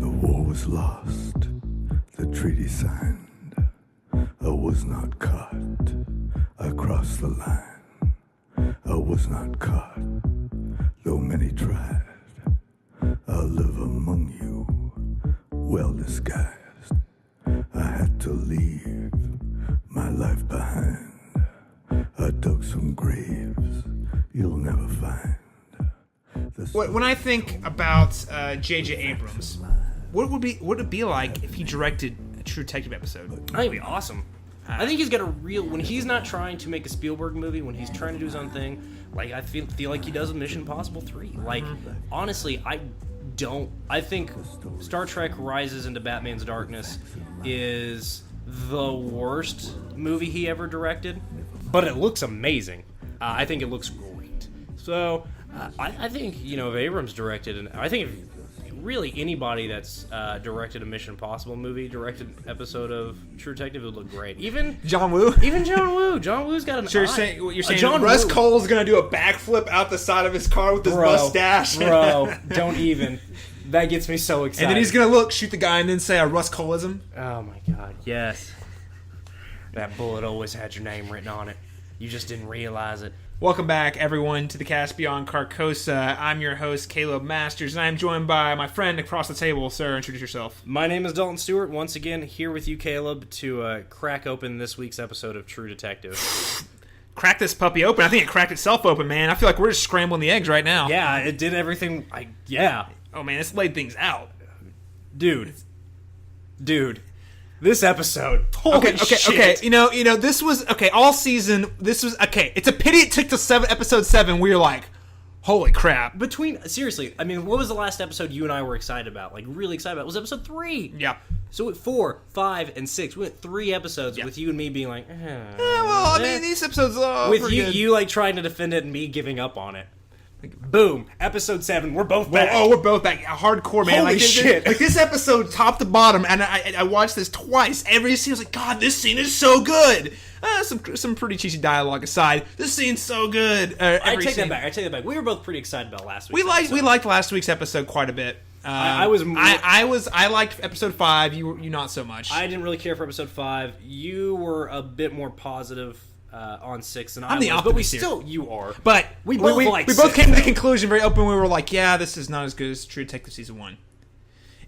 The war was lost, the treaty signed. I was not caught, I crossed the line. I was not caught, though many tried. I'll live among you, well disguised. I had to leave my life behind. I dug some graves you'll never find. When I think about J.J. Abrams, what would it be like if he directed a True Detective episode? I think it'd be awesome. I think he's got a real... When he's not trying to make a Spielberg movie, when he's trying to do his own thing, like, I feel like he does with Mission Impossible 3. Like, honestly, I think Star Trek Rises into Batman's Darkness is the worst movie he ever directed, but it looks amazing. I think it looks great. So, I think, if Abrams directed, and I think if really anybody that's directed a Mission Impossible movie, directed an episode of True Detective, would look great. Even John Woo? Even John Woo. John Woo's got an eye. You're saying Russ Cole's going to do a backflip out the side of his car with his mustache? Bro, don't even. That gets me so excited. And then he's going to shoot the guy, and then say a Russ Coleism? Oh my god, yes. That bullet always had your name written on it. You just didn't realize it. Welcome back, everyone, to the Cast Beyond Carcosa. I'm your host, Caleb Masters, and I'm joined by my friend across the table. Sir, introduce yourself. My name is Dalton Stewart, once again here with you, Caleb, to crack open this week's episode of True Detective. Crack this puppy open. I think it cracked itself open, man. I feel like we're just scrambling the eggs right now. Yeah, it did everything. Oh, man, it's laid things out. Dude. This episode. Holy shit. Okay. This was all season. This was it's a pity it took to episode 7. We were like, holy crap. Seriously, I mean, what was the last episode you and I were excited about? Like, really excited about? It was episode 3. Yeah. So at 4, 5, and 6, we went 3 episodes with you and me being like, these episodes with you like trying to defend it and me giving up on it. Boom. Episode 7. We're both back. We're both back. Hardcore, man. Holy shit. This episode, top to bottom, and I watched this twice. Every scene, I was like, God, this scene is so good. Some pretty cheesy dialogue aside, this scene's so good. I take that back. We were both pretty excited about last week's episode. We liked last week's episode quite a bit. I liked episode 5. You not so much. I didn't really care for episode 5. You were a bit more positive on 6 than I was, but we still you are. But we both came to the conclusion very open. We were like, yeah, this is not as good as True Detective season 1,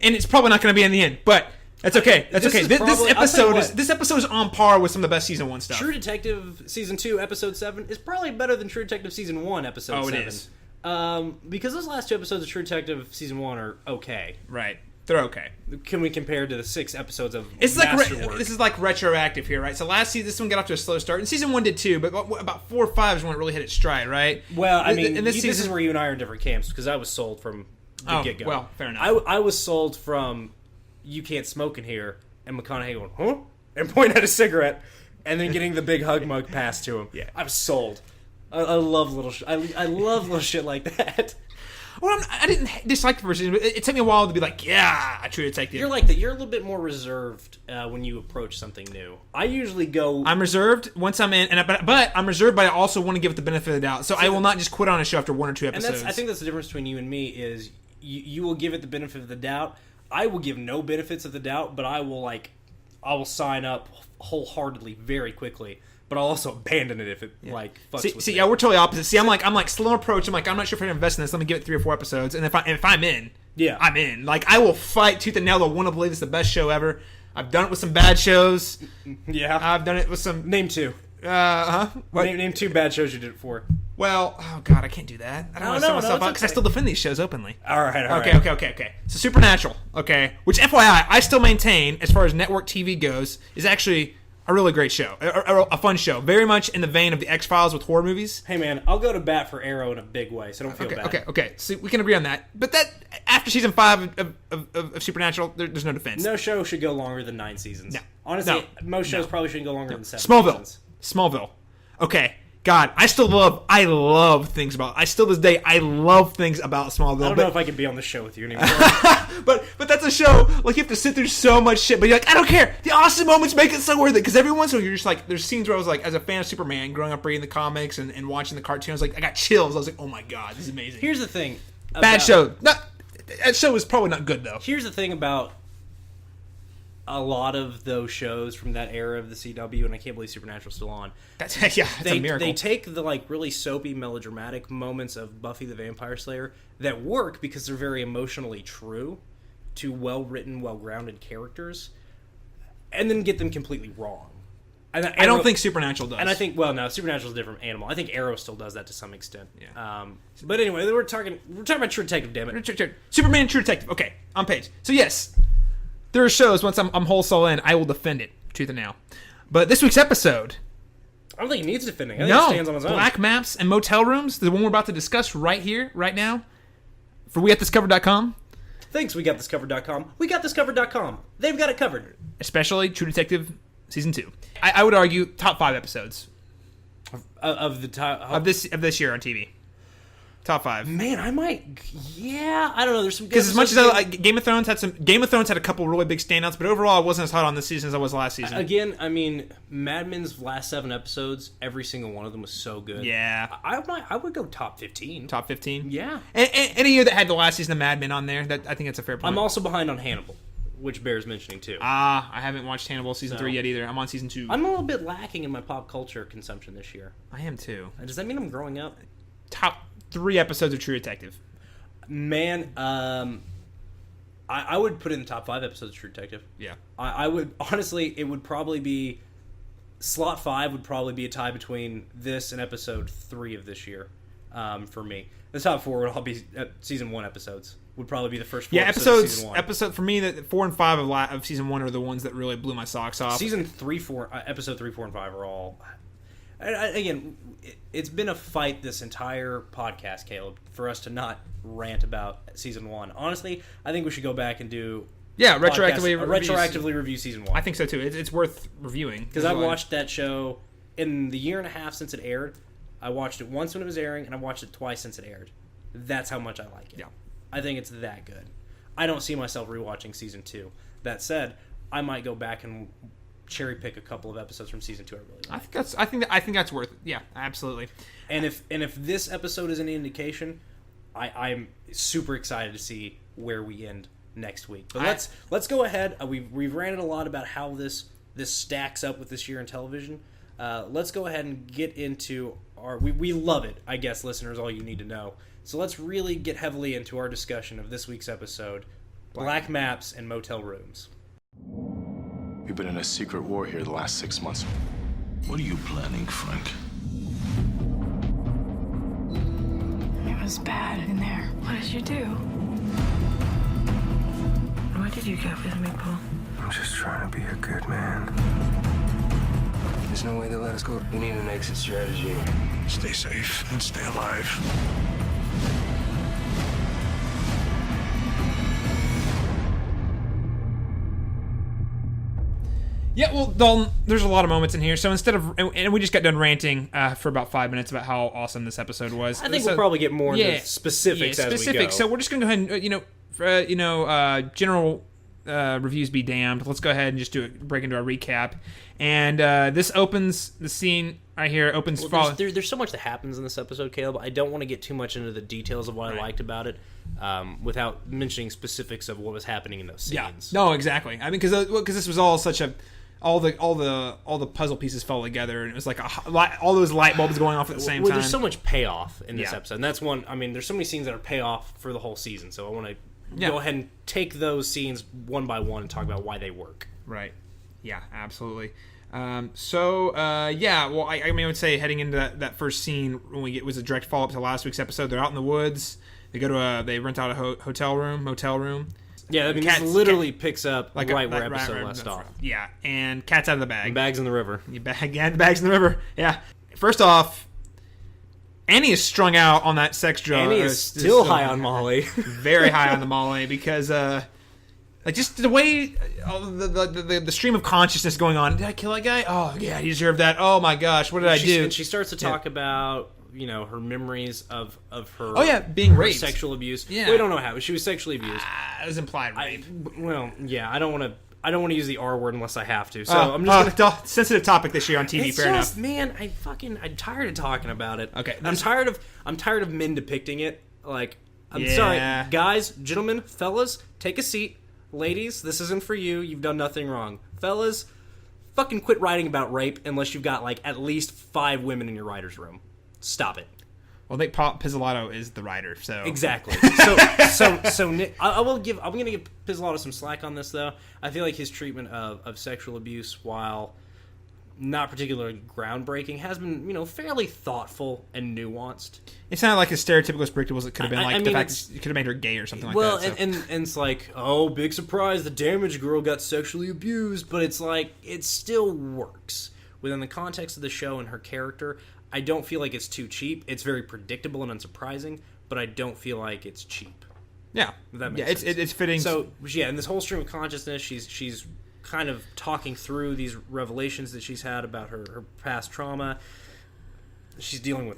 and it's probably not going to be in the end. But that's okay. That's okay. This episode is on par with some of the best season 1 stuff. True Detective season 2 episode 7 is probably better than True Detective season 1 episode 7. It is. Because those last 2 episodes of True Detective season 1 are okay. Right. They're okay. Can we compare to the 6 episodes of This Masterwork? is like retroactive here, right? So last season, this one got off to a slow start, and season 1 did too. But about 4 or 5 is when it really hit its stride, right? Well, I mean, this is where you and I are in different camps because I was sold from the get-go. Well, fair enough. I was sold from you can't smoke in here, and McConaughey going, huh? And pointing at a cigarette, and then getting the big hug mug passed to him. Yeah, I was sold. I love little I love little shit like that. Well, I didn't dislike the first season, but it took me a while to be like, yeah, True Detective. You're like that. You're a little bit more reserved when you approach something new. I usually go... I'm reserved once I'm in, but I'm reserved, but I also want to give it the benefit of the doubt. So I will not just quit on a show after 1 or 2 episodes. And I think that's the difference between you and me is you will give it the benefit of the doubt. I will give no benefits of the doubt, but I will sign up wholeheartedly very quickly. But I'll also abandon it if it fucks with me. Yeah, we're totally opposite. See, I'm like slow approach. I'm like, I'm not sure if I'm gonna invest in this. Let me give it 3 or 4 episodes, and if I'm in, I'm in. Like, I will fight tooth and nail. I want to believe it's the best show ever. I've done it with some bad shows. Yeah, I've done it with some. Name 2. Name 2 bad shows you did it for. Well, oh god, I can't do that. I don't want to sell myself out because I still defend these shows openly. All right. Okay. So Supernatural, which FYI, I still maintain, as far as network TV goes, is actually a really great show, a fun show, very much in the vein of the X-Files with horror movies. Hey man, I'll go to bat for Arrow in a big way, so don't feel bad. Okay. So we can agree on that. But that after season 5 of Supernatural, there's no defense. No show should go longer than 9 seasons. No, honestly, most shows probably shouldn't go longer than 7 seasons. Smallville. Okay. God, I love things about. I still to this day, I love things about Smallville. I don't know if I can be on the show with you anymore. but that's a show. Like, you have to sit through so much shit, but you're like, I don't care. The awesome moments make it so worth it. Because every once in a while, you're just like, there's scenes where I was like, as a fan of Superman, growing up reading the comics and watching the cartoons, like, I got chills. I was like, oh my god, this is amazing. Here's the thing. Bad show. That show was probably not good though. Here's the thing about a lot of those shows from that era of the CW, and I can't believe Supernatural's still on. That's a miracle. They take the like really soapy, melodramatic moments of Buffy the Vampire Slayer that work because they're very emotionally true to well-written, well-grounded characters, and then get them completely wrong. And I don't think Supernatural does. And I think, no, Supernatural's a different animal. I think Arrow still does that to some extent. Yeah. But anyway, we're talking about True Detective, damn it. Superman, True Detective. Okay, on page. So yes, there are shows. Once I'm whole soul in, I will defend it tooth and nail. But this week's episode, I don't think it needs defending. I think it stands on its own. Black Maps and Motel Rooms, the one we're about to discuss right here, right now, for WeGotThisCovered.com. Thanks, WeGotThisCovered.com. WeGotThisCovered.com. They've got it covered. Especially True Detective Season 2. I would argue top 5 episodes of this year on TV. Top 5. Man, I might. Yeah, I don't know. There's some good. Because as much as Game of Thrones had a couple really big standouts, but overall I wasn't as hot on this season as I was last season. Again, I mean, Mad Men's last 7 episodes, every single one of them was so good. Yeah, I would go top 15. Top 15. Yeah. And a year that had the last season of Mad Men on there, that I think that's a fair point. I'm also behind on Hannibal, which bears mentioning too. I haven't watched Hannibal season 3 yet either. I'm on season 2. I'm a little bit lacking in my pop culture consumption this year. I am too. Does that mean I'm growing up? Top 3 episodes of True Detective. Man, I would put in the top 5 episodes of True Detective. Yeah. I would, honestly, it would probably be, slot 5 would probably be a tie between this and episode 3 of this year, for me. The top 4 would all be season 1 episodes. Would probably be the first 4 episodes of season 1. For me, the 4 and 5 of season 1 are the ones that really blew my socks off. Season 3, 4, episode 3, 4, and 5 are all... Again, it's been a fight this entire podcast, Caleb, for us to not rant about season 1. Honestly, I think we should go back and do retroactively review season 1. I think so too. It's worth reviewing because I've watched that show in the year and a half since it aired. I watched it once when it was airing, and I watched it twice since it aired. That's how much I like it. Yeah, I think it's that good. I don't see myself rewatching season 2. That said, I might go back and cherry pick a couple of episodes from season 2 I really like. I think that's worth it. Yeah, absolutely. And if this episode is any indication, I'm super excited to see where we end next week. But let's go ahead. We've ranted a lot about how this stacks up with this year in television. Let's go ahead and get into our we love it, I guess, listeners, all you need to know. So let's really get heavily into our discussion of this week's episode, Black Maps and Motel Rooms. We've been in a secret war here the last 6 months. What are you planning, Frank? It was bad in there. What did you do? Why did you get with me, Paul? I'm just trying to be a good man. There's no way they'll let us go. We need an exit strategy. Stay safe and stay alive. Yeah, well, Dalton, there's a lot of moments in here. So instead of, and we just got done ranting for about 5 minutes about how awesome this episode was. I think we'll probably get more into specifics as we go. So we're just going to go ahead and, general reviews be damned. Let's go ahead and just break into our recap. And this opens the scene right here. There's so much that happens in this episode, Caleb. I don't want to get too much into the details of what I liked about it, without mentioning specifics of what was happening in those scenes. Yeah. No, exactly. I mean, because this was all such a all the puzzle pieces fell together, and it was like all those light bulbs going off at the same time. There's so much payoff in this episode, and that's one. I mean, there's so many scenes that are payoff for the whole season. So I want to go ahead and take those scenes one by one and talk about why they work. Right. Yeah, absolutely. Well, I would say heading into that first scene when was a direct follow up to last week's episode. They're out in the woods. They rent out a motel room. Yeah, I mean, this literally picks up like where episode left off. Yeah, and cat's out of the bag. And bags in the river. The bags in the river. Yeah. First off, Annie is strung out on that sex drug. Annie is still high on Molly. Very high on the Molly because just the way the stream of consciousness going on. Did I kill that guy? Oh yeah, he deserved that. Oh my gosh, what did I do? And she starts to talk about her memories of her. Oh yeah, being raped, sexual abuse. Yeah, we don't know how she was sexually abused. It was implied rape. I don't want to use the R word unless I have to. So I'm just sensitive topic this year on TV. Fair enough. Man, I'm tired of talking about it. Okay, I'm tired of men depicting it like I'm sorry, guys, gentlemen, fellas, take a seat. Ladies, this isn't for you. You've done nothing wrong. Fellas, fucking quit writing about rape unless you've got, like, at least 5 women in your writer's room. Stop it. Well, Nick Pizzolatto is the writer, so Exactly. So Nick, I'm going to give Pizzolatto some slack on this, though. I feel like his treatment of sexual abuse, while not particularly groundbreaking, has been, fairly thoughtful and nuanced. It's not like as stereotypical as predictable. It could have been I the mean, fact that it could have made her gay or something like well, that. and it's like, oh, big surprise, the damaged girl got sexually abused, but it's like, it still works. Within the context of the show and her character, I don't feel like it's too cheap. It's very predictable and unsurprising, but I don't feel like it's cheap. Yeah. If that makes sense. It's fitting. So, yeah, in this whole stream of consciousness, she's kind of talking through these revelations that she's had about her past trauma. She's dealing with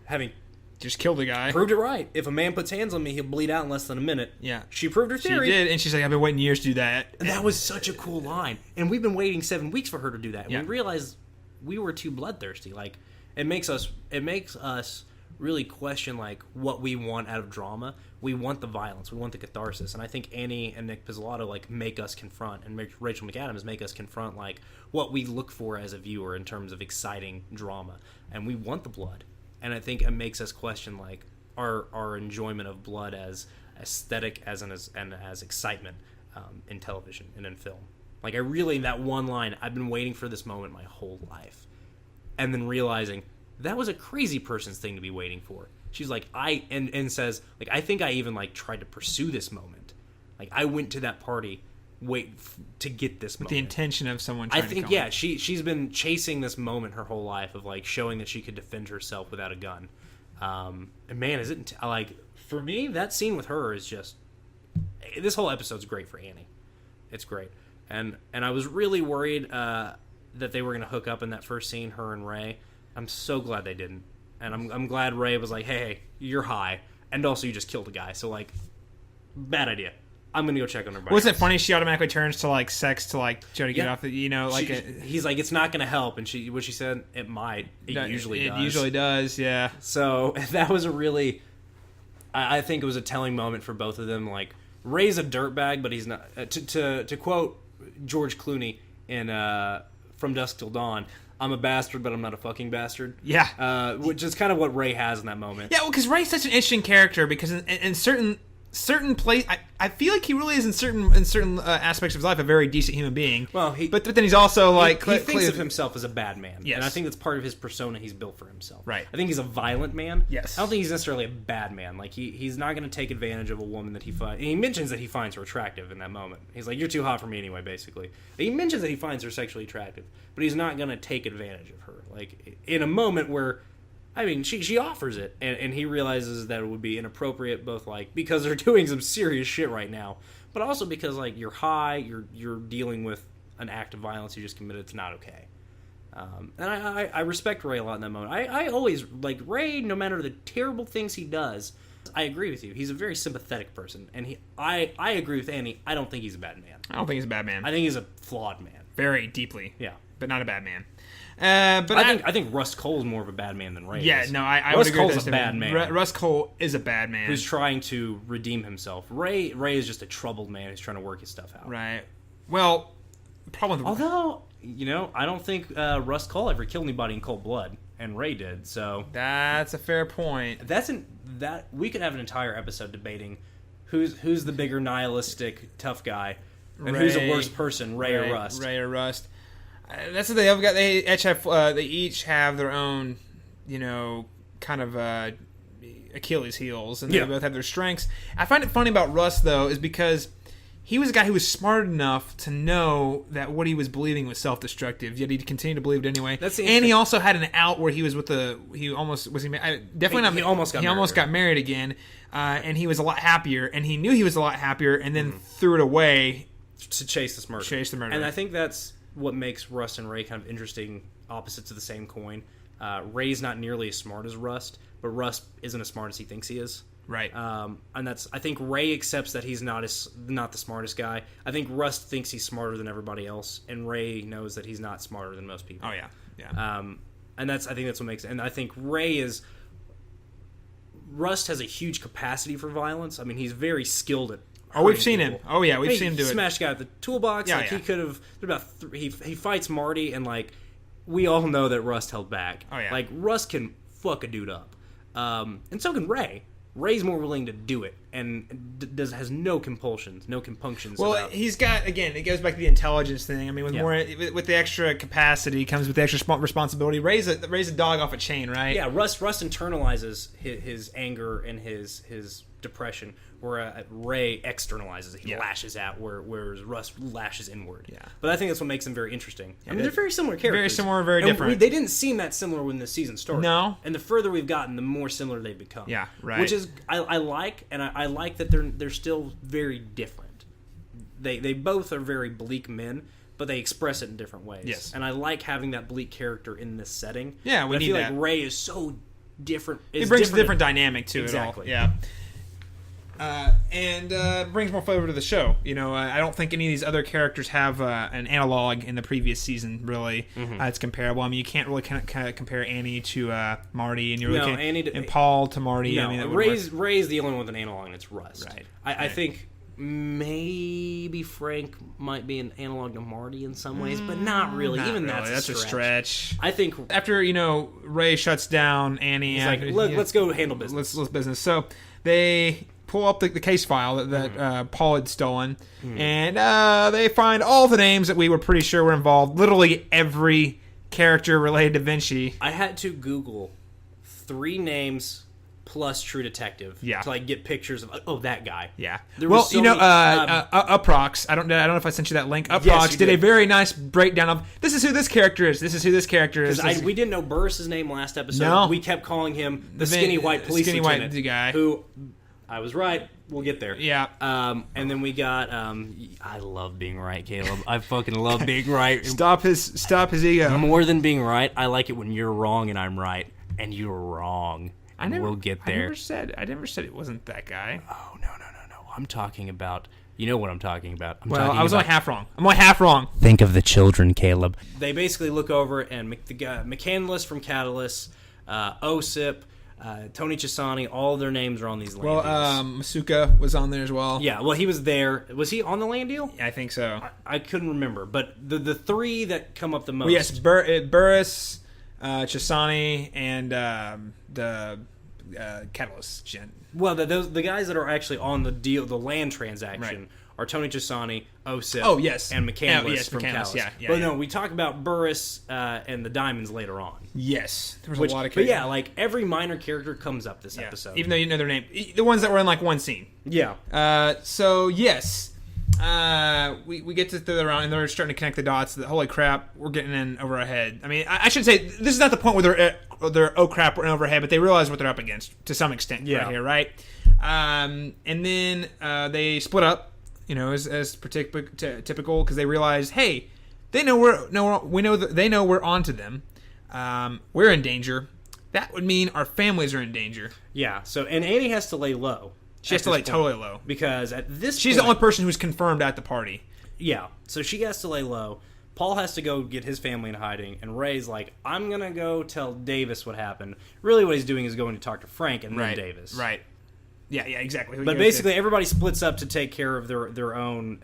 having just killed a guy. proved it right. If a man puts hands on me, he'll bleed out in less than a minute. Yeah. She proved her theory. She did, and she's like, I've been waiting years to do that. And that was such a cool line. And we've been waiting 7 weeks for her to do that. And Yeah. we realized we were too bloodthirsty. Like, it makes us really question, like, what we want out of drama. We want the violence. We want the catharsis. And I think Annie and Nick Pizzolatto, like, make us confront, and Rachel McAdams make us confront, like, what we look for as a viewer in terms of exciting drama. And we want the blood. And I think it makes us question, like, our enjoyment of blood as aesthetic as excitement in television and in film. Like, that one line, I've been waiting for this moment my whole life. And then realizing that was a crazy person's thing to be waiting for. She's like, and says, like, I think I even, like, tried to pursue this moment. Like, I went to that party to get this moment. The intention of someone trying I think, to yeah, she's been chasing this moment her whole life of, like, showing that she could defend herself without a gun. And man, is it, like, for me, that scene with her is just, this whole episode's great for Annie. It's great. And I was really worried that they were going to hook up in that first scene, her and Ray. I'm so glad they didn't. And I'm glad Ray was like, hey, you're high. And also you just killed a guy. So, like, bad idea. I'm going to go check on her body. Wasn't it funny? She automatically turns to, like, sex to, like, try to get off the, he's like, it's not going to help. And she said, it might. It usually does. It usually does, yeah. So that was a really, I think it was a telling moment for both of them. Like, Ray's a dirtbag, but he's not. To quote George Clooney in From Dusk Till Dawn, I'm a bastard, but I'm not a fucking bastard. Yeah. Which is kind of what Ray has in that moment. Yeah, well, because Ray's such an interesting character, because in certain place, I feel like he really is in certain aspects of his life a very decent human being. Well, but then he's also like he thinks of himself as a bad man. Yes. And I think that's part of his persona he's built for himself. Right. I think he's a violent man. Yes. I don't think he's necessarily a bad man. Like, he's not going to take advantage of a woman that he finds. He mentions that he finds her attractive in that moment. He's like, you're too hot for me anyway, basically. He mentions that he finds her sexually attractive, but he's not going to take advantage of her. Like, in a moment where, I mean, she offers it, and he realizes that it would be inappropriate, both, like, because they're doing some serious shit right now, but also because, like, you're high, you're dealing with an act of violence you just committed. It's not okay. And I respect Ray a lot in that moment. I always, like, Ray, no matter the terrible things he does, I agree with you. He's a very sympathetic person, and I agree with Annie. I don't think he's a bad man. I don't think he's a bad man. I think he's a flawed man. Very deeply. Yeah. But not a bad man. But I think Rust Cole is more of a bad man than Ray. Yeah, is. no, I Rust would agree Cole's with a bad man. Rust Cole is a bad man who's trying to redeem himself. Ray is just a troubled man who's trying to work his stuff out. Right. Well, problem. Although, I don't think Rust Cole ever killed anybody in cold blood, and Ray did. So that's a fair point. That we could have an entire episode debating who's the bigger nihilistic tough guy, and who's the worst person, Ray or Rust. Ray or Rust. That's what they each have their own, kind of Achilles heels, and they both have their strengths. I find it funny about Rust, though, is because he was a guy who was smart enough to know that what he was believing was self-destructive, yet he continued to believe it anyway. And he also had an out where he was with he almost got married again, and he was a lot happier, and he knew he was a lot happier, and then threw it away to chase this murder. And I think that's what makes Rust and Ray kind of interesting opposites of the same coin. Ray's not nearly as smart as Rust, but Rust isn't as smart as he thinks he is. Right. And I think Ray accepts that he's not the smartest guy. I think Rust thinks he's smarter than everybody else, and Ray knows that he's not smarter than most people. Oh yeah. And I think that's what makes it. And I think Ray is Rust has a huge capacity for violence. I mean, he's very skilled at. Oh, we've seen people. him. Oh yeah, we've seen him do it. Smash guy with the toolbox. Yeah, like yeah. he could have. He fights Marty, and like we all know that Rust held back. Oh, yeah. Like Rust can fuck a dude up, and so can Ray. Ray's more willing to do it, and has no compunctions. Well, about... he's got, again, it goes back to the intelligence thing. I mean, with the extra capacity comes with the extra responsibility. Ray's a dog off a chain, right? Yeah, Rust internalizes his anger and his depression, where Ray externalizes it. He lashes out, whereas Rust lashes inward. Yeah. But I think that's what makes them very interesting. I mean, they're very similar characters. Very similar, very different. They didn't seem that similar when the season started. No. And the further we've gotten, the more similar they've become. Yeah, right. Which is, I like, and I like that they're still very different. They both are very bleak men, but they express it in different ways. Yes. And I like having that bleak character in this setting. Yeah, we But need I feel that. like Ray is so different. It brings a different dynamic to Exactly. it all. Yeah. And brings more flavor to the show. You know, I don't think any of these other characters have an analog in the previous season, really. It's comparable. I mean, you can't really kind of compare Annie to Marty, and and Paul to Marty. No, I mean, Ray's the only one with an analog, and it's Rust. Right. I think maybe Frank might be an analog to Marty in some ways, but not really. Even really. that's a stretch. I think after Ray shuts down Annie, he's like, let's go handle business. Let's business. So they pull up the case file that Paul had stolen, and they find all the names that we were pretty sure were involved. Literally every character related to Vinci. I had to Google 3 names plus True Detective to like get pictures of that guy. Yeah. Well, Uprox. I don't know if I sent you that link. Uprox did a very nice breakdown of this is who this character is. This is who this character is. We didn't know Burris's name last episode. No. We kept calling him the skinny white police lieutenant, guy. Who I was right. We'll get there. Yeah. And then we got. I love being right, Caleb. I fucking love being right. Stop his ego. More than being right, I like it when you're wrong and I'm right, and you're wrong. We'll get there. I never said it wasn't that guy. Oh no! I'm talking about. You know what I'm talking about. I was only half wrong. I'm only half wrong. Think of the children, Caleb. They basically look over and the McCandless from Catalyst, OSIP. Tony Chisani, all their names are on these land deals. Masuka was on there as well. Yeah, well, he was there. Was he on the land deal? Yeah, I think so. I couldn't remember, but the 3 that come up the most. Well, yes, Burris, Chisani, and the Catalyst gen. Well, the guys that are actually on the deal, the land transaction, are Tony Chisani, OSIP, and McCandless from Catalyst. Yeah, but no, we talk about Burris and the Diamonds later on. Yes, there was a lot of characters. But yeah, like every minor character comes up this episode. Even though you know their name. The ones that were in like one scene. Yeah. So, yes. We get to throw around and they're starting to connect the dots. That holy crap, we're getting in over our head. I mean, I should say this is not the point where they're oh crap, we're in over our head, but they realize what they're up against to some extent right here, right? And then they split up, you know, as typical, because they realize, hey, they know they know we're onto them. We're in danger. That would mean our families are in danger. Yeah. So, and Annie has to lay low. She has to lay totally low. Because at this she's the only person who's confirmed at the party. Yeah. So she has to lay low. Paul has to go get his family in hiding. And Ray's like, I'm going to go tell Davis what happened. Really what he's doing is going to talk to Frank and then Davis. Right. Yeah, exactly. But basically everybody splits up to take care of their own,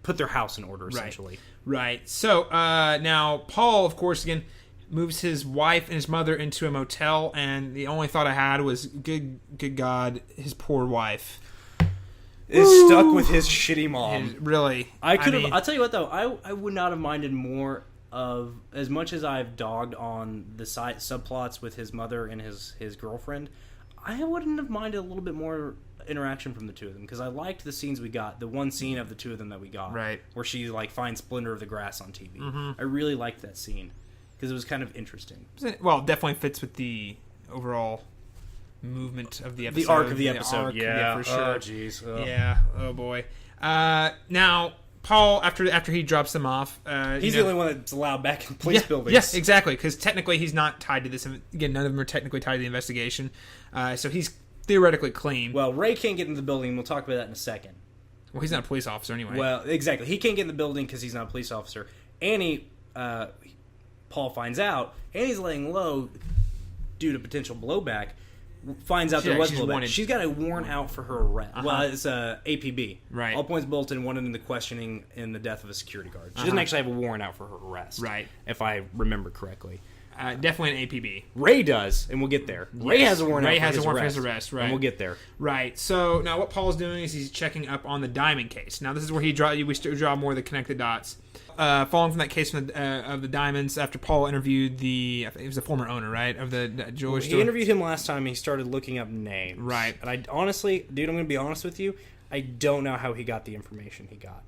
put their house in order, essentially. Right. So now Paul, of course, again, moves his wife and his mother into a motel, and the only thought I had was, good God, his poor wife is stuck with his shitty mom. Really. I'll tell you what, though, I would not have minded more of, as much as I've dogged on the subplots with his mother and his girlfriend, I wouldn't have minded a little bit more interaction from the two of them, because I liked the scenes we got, the one scene of the two of them that we got, where she like finds Splinter of the Grass on TV. I really liked that scene because it was kind of interesting. Well, it definitely fits with the overall movement of the episode. The arc of the episode. Yeah, for sure. Oh, jeez. Oh. Yeah. Oh boy. Now Paul, after he drops them off, he's the only one that's allowed back in police buildings. Yes, exactly. Because technically he's not tied to this. Again, none of them are technically tied to the investigation. So he's theoretically clean. Well, Ray can't get in the building, and we'll talk about that in a second. Well, he's not a police officer anyway. Well, exactly. He can't get in the building because he's not a police officer. Annie, Paul finds out, Annie's laying low due to potential blowback, finds out there was blowback. She's got a warrant out for her arrest. Well, it's APB. Right. All points bulletin wanted in the questioning in the death of a security guard. She doesn't actually have a warrant out for her arrest. Right. If I remember correctly. Definitely an APB. Ray does, and we'll get there. Ray has a warrant for his arrest, right? And we'll get there. Right. So now what Paul's doing is he's checking up on the Diamond case. Now this is where we draw more of the connected dots. Following from that case of the Diamonds, after Paul interviewed I think it was the former owner, right, of the jewelry store. He interviewed him last time, and he started looking up names. Right. And I honestly, dude, I'm going to be honest with you, I don't know how he got the information he got.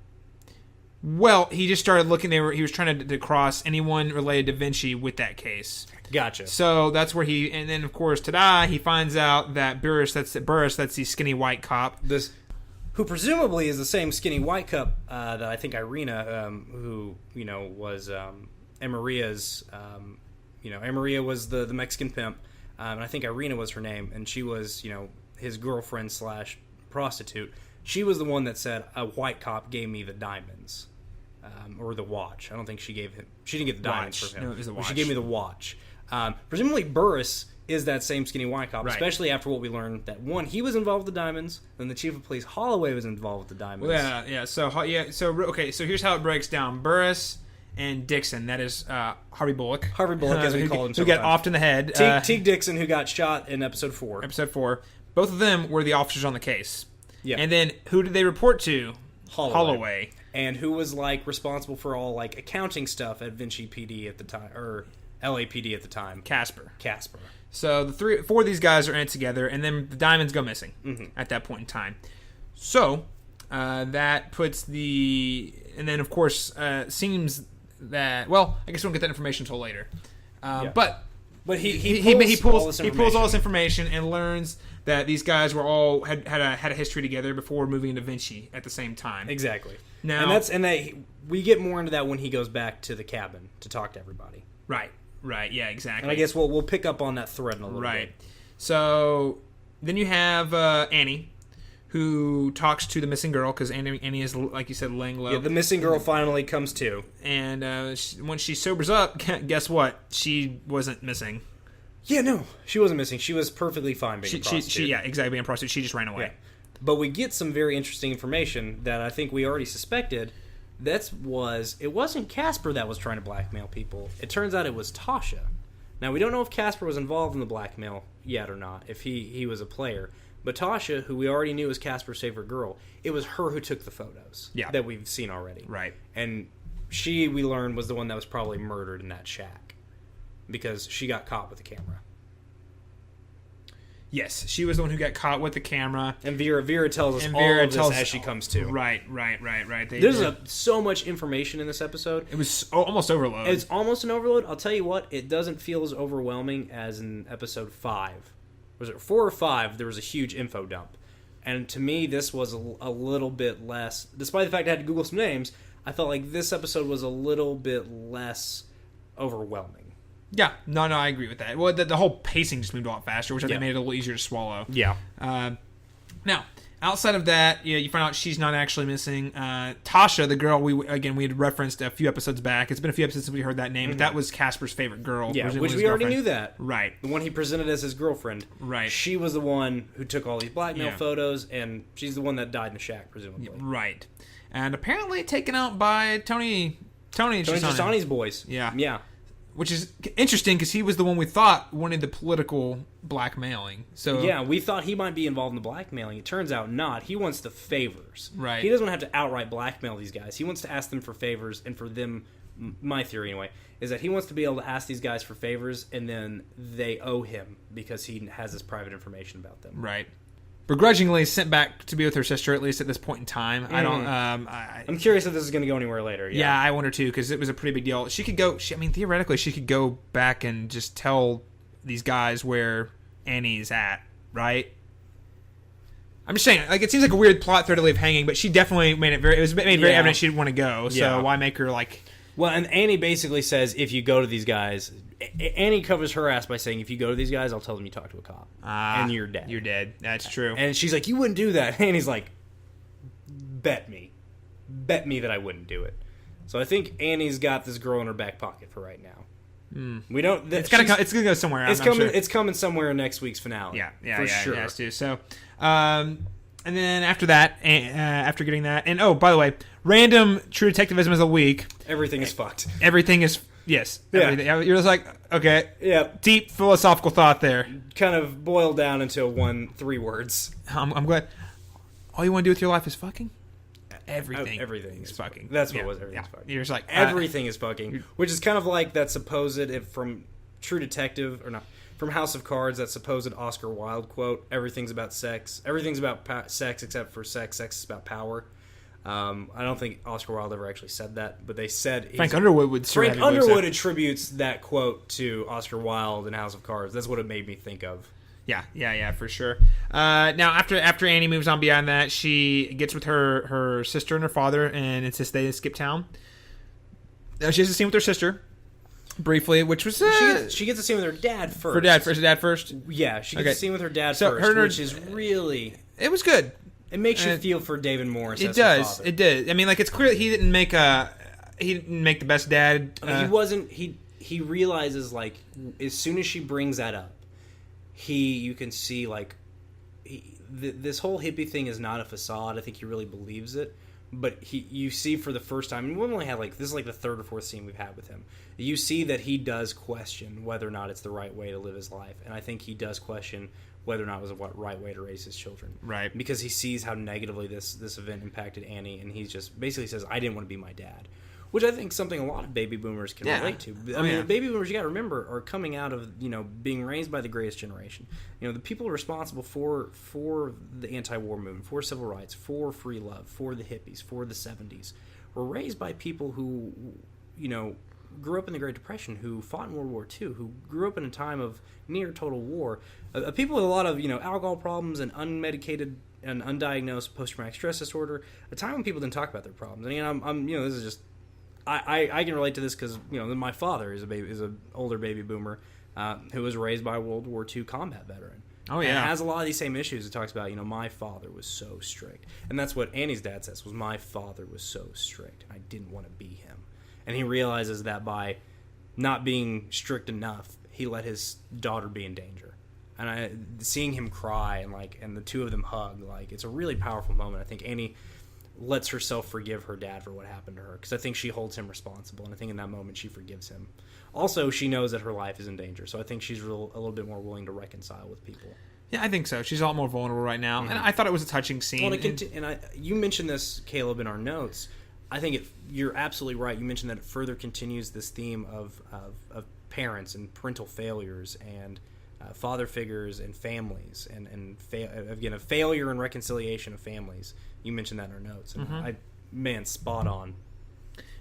Well, he just started looking. He was trying to cross anyone related to Vinci with that case. Gotcha. So that's where and then of course, he finds out that Burris, that's the skinny white cop. Who presumably is the same skinny white cop that I think Irina, who was Amaria's. Amaria was the Mexican pimp, and I think Irina was her name, and she was his girlfriend / prostitute. She was the one that said a white cop gave me the diamonds, or the watch. I don't think she gave him. She didn't get the diamonds from him. No, it was the watch. She gave me the watch. Presumably Burris is that same skinny white cop, especially after what we learned that one, he was involved with the diamonds, then the chief of police Holloway was involved with the diamonds. So here's how it breaks down. Burris and Dixon, that is Harvey Bullock, as we call him, who got offed in the head. Teague Dixon, who got shot in episode 4. Both of them were the officers on the case. Yeah. And then who did they report to? Holloway. And who was responsible for all accounting stuff at Vinci PD at the time, or LAPD at the time? Casper. So the 4 of these guys are in it together, and then the diamonds go missing at that point in time. So that puts and then of course seems that, well, I guess we won't get that information until later. But he pulls all this information and learns that these guys were all had a history together before moving into Vinci at the same time. Exactly. Now, we get more into that when he goes back to the cabin to talk to everybody. Right. Yeah. Exactly. And I guess we'll pick up on that thread in a little bit. Right. So then you have Annie, who talks to the missing girl, because Annie is, like you said, laying low. Yeah, the missing girl finally comes to. And when she sobers up, guess what? She wasn't missing. Yeah, no, she wasn't missing. She was perfectly fine being a prostitute. Being a prostitute. She just ran away. Yeah. But we get some very interesting information that I think we already suspected. It wasn't Casper that was trying to blackmail people. It turns out it was Tasha. Now, we don't know if Casper was involved in the blackmail yet or not, if he was a player. But Tasha, who we already knew was Casper's favorite girl, it was her who took the photos that we've seen already. Right. And she, we learned, was the one that was probably murdered in that shack because she got caught with the camera. Yes, she was the one who got caught with the camera. And Vera tells us all of this as she comes to. Right. There's so much information in this episode. It was almost overload. It's almost an overload. I'll tell you what, it doesn't feel as overwhelming as in episode 5. Was it 4 or 5? There was a huge info dump. And to me, this was a little bit less. Despite the fact I had to Google some names, I felt like this episode was a little bit less overwhelming. Yeah, no, I agree with that. Well, the whole pacing just moved a lot faster, which I think made it a little easier to swallow. Yeah. Now, outside of that, you find out she's not actually missing. Tasha, the girl we had referenced a few episodes back. It's been a few episodes since we heard that name, but that was Casper's favorite girl. Yeah, which we already knew that. Right. The one he presented as his girlfriend. Right. She was the one who took all these blackmail photos, and she's the one that died in the shack, presumably. Right. And apparently taken out by Tony Giussani's boys. Yeah. Yeah. Which is interesting because he was the one we thought wanted the political blackmailing. So yeah, we thought he might be involved in the blackmailing. It turns out not. He wants the favors. Right. He doesn't want to have to outright blackmail these guys. He wants to ask them for favors, and for them, my theory anyway, is that he wants to be able to ask these guys for favors, and then they owe him because he has this private information about them. Right. Begrudgingly sent back to be with her sister, at least at this point in time. I don't. I'm curious if this is going to go anywhere later. Yeah, I wonder too, because it was a pretty big deal. She could go. Theoretically, she could go back and just tell these guys where Annie's at, right? I'm just saying, it seems like a weird plot thread to leave hanging, but she definitely made it very. It was made very evident she didn't want to go. So why make her like? Well, and Annie basically says, if you go to these guys, Annie covers her ass by saying, if you go to these guys, I'll tell them you talked to a cop. And you're dead. You're dead. That's true. And she's like, you wouldn't do that. Annie's like, bet me. Bet me that I wouldn't do it. So I think Annie's got this girl in her back pocket for right now. We don't. It's gonna go somewhere. It's I'm coming. Sure. It's coming somewhere in next week's finale. For sure. Yeah, Yes, dude. So, and then after that, after getting that, and oh, by the way, random True Detectivism of the week. Everything is fucked. Everything is yes. Yeah. Everything. You're just like, okay. Yeah. Deep philosophical thought there. Kind of boiled down into 3 words. I'm glad. All you want to do with your life is fucking. Everything is fucking. That's what it was. Everything's fucking. You're just like everything is fucking, which is kind of like that supposed from True Detective or not from House of Cards, that supposed Oscar Wilde quote: "Everything's about sex. Everything's about sex except for sex. Sex is about power." I don't think Oscar Wilde ever actually said that, but they said Frank Underwood would. Frank Underwood attributes that quote to Oscar Wilde in House of Cards. That's what it made me think of. Yeah, for sure. Now, after Annie moves on beyond that, she gets with her sister and her father, and insists they skip town. Now, she has a scene with her sister, briefly, which was... she gets a scene with her dad first. Her dad first? Yeah, she gets a scene with her dad so first, which is really... It was good. It makes you feel for David Morris as her father. It did. I mean, like, it's clear that he didn't make the best dad. He wasn't... He realizes, like, as soon as she brings that up, you can see, like, this whole hippie thing is not a facade. I think he really believes it. But you see for the first time, and we've only had, like, this is like the 3rd or 4th scene we've had with him. You see that he does question whether or not it's the right way to live his life. And I think he does question whether or not it was the right way to raise his children. Right. Because he sees how negatively this event impacted Annie, and he just basically says, I didn't want to be my dad. Which I think is something a lot of baby boomers can relate to. I mean, the baby boomers, you got to remember, are coming out of, being raised by the greatest generation. The people responsible for the anti-war movement, for civil rights, for free love, for the hippies, for the 70s, were raised by people who, grew up in the Great Depression, who fought in World War II, who grew up in a time of near total war. People with a lot of, alcohol problems and unmedicated and undiagnosed post-traumatic stress disorder. A time when people didn't talk about their problems. And I'm this is just... I can relate to this because my father is an older baby boomer who was raised by a World War II combat veteran. Oh yeah, and has a lot of these same issues. It talks about my father was so strict, and that's what Annie's dad says was my father was so strict, and I didn't want to be him. And he realizes that by not being strict enough, he let his daughter be in danger. And seeing him cry and the two of them hug, it's a really powerful moment. I think Annie lets herself forgive her dad for what happened to her, because I think she holds him responsible, and I think in that moment she forgives him. Also, she knows that her life is in danger, so I think she's a little bit more willing to reconcile with people. Yeah, I think so. She's a lot more vulnerable right now, and I thought it was a touching scene. Well, you mentioned this, Caleb, in our notes. I think you're absolutely right. You mentioned that it further continues this theme of parents and parental failures and father figures and families, and again, a failure and reconciliation of families. You mentioned that in our notes, and spot on.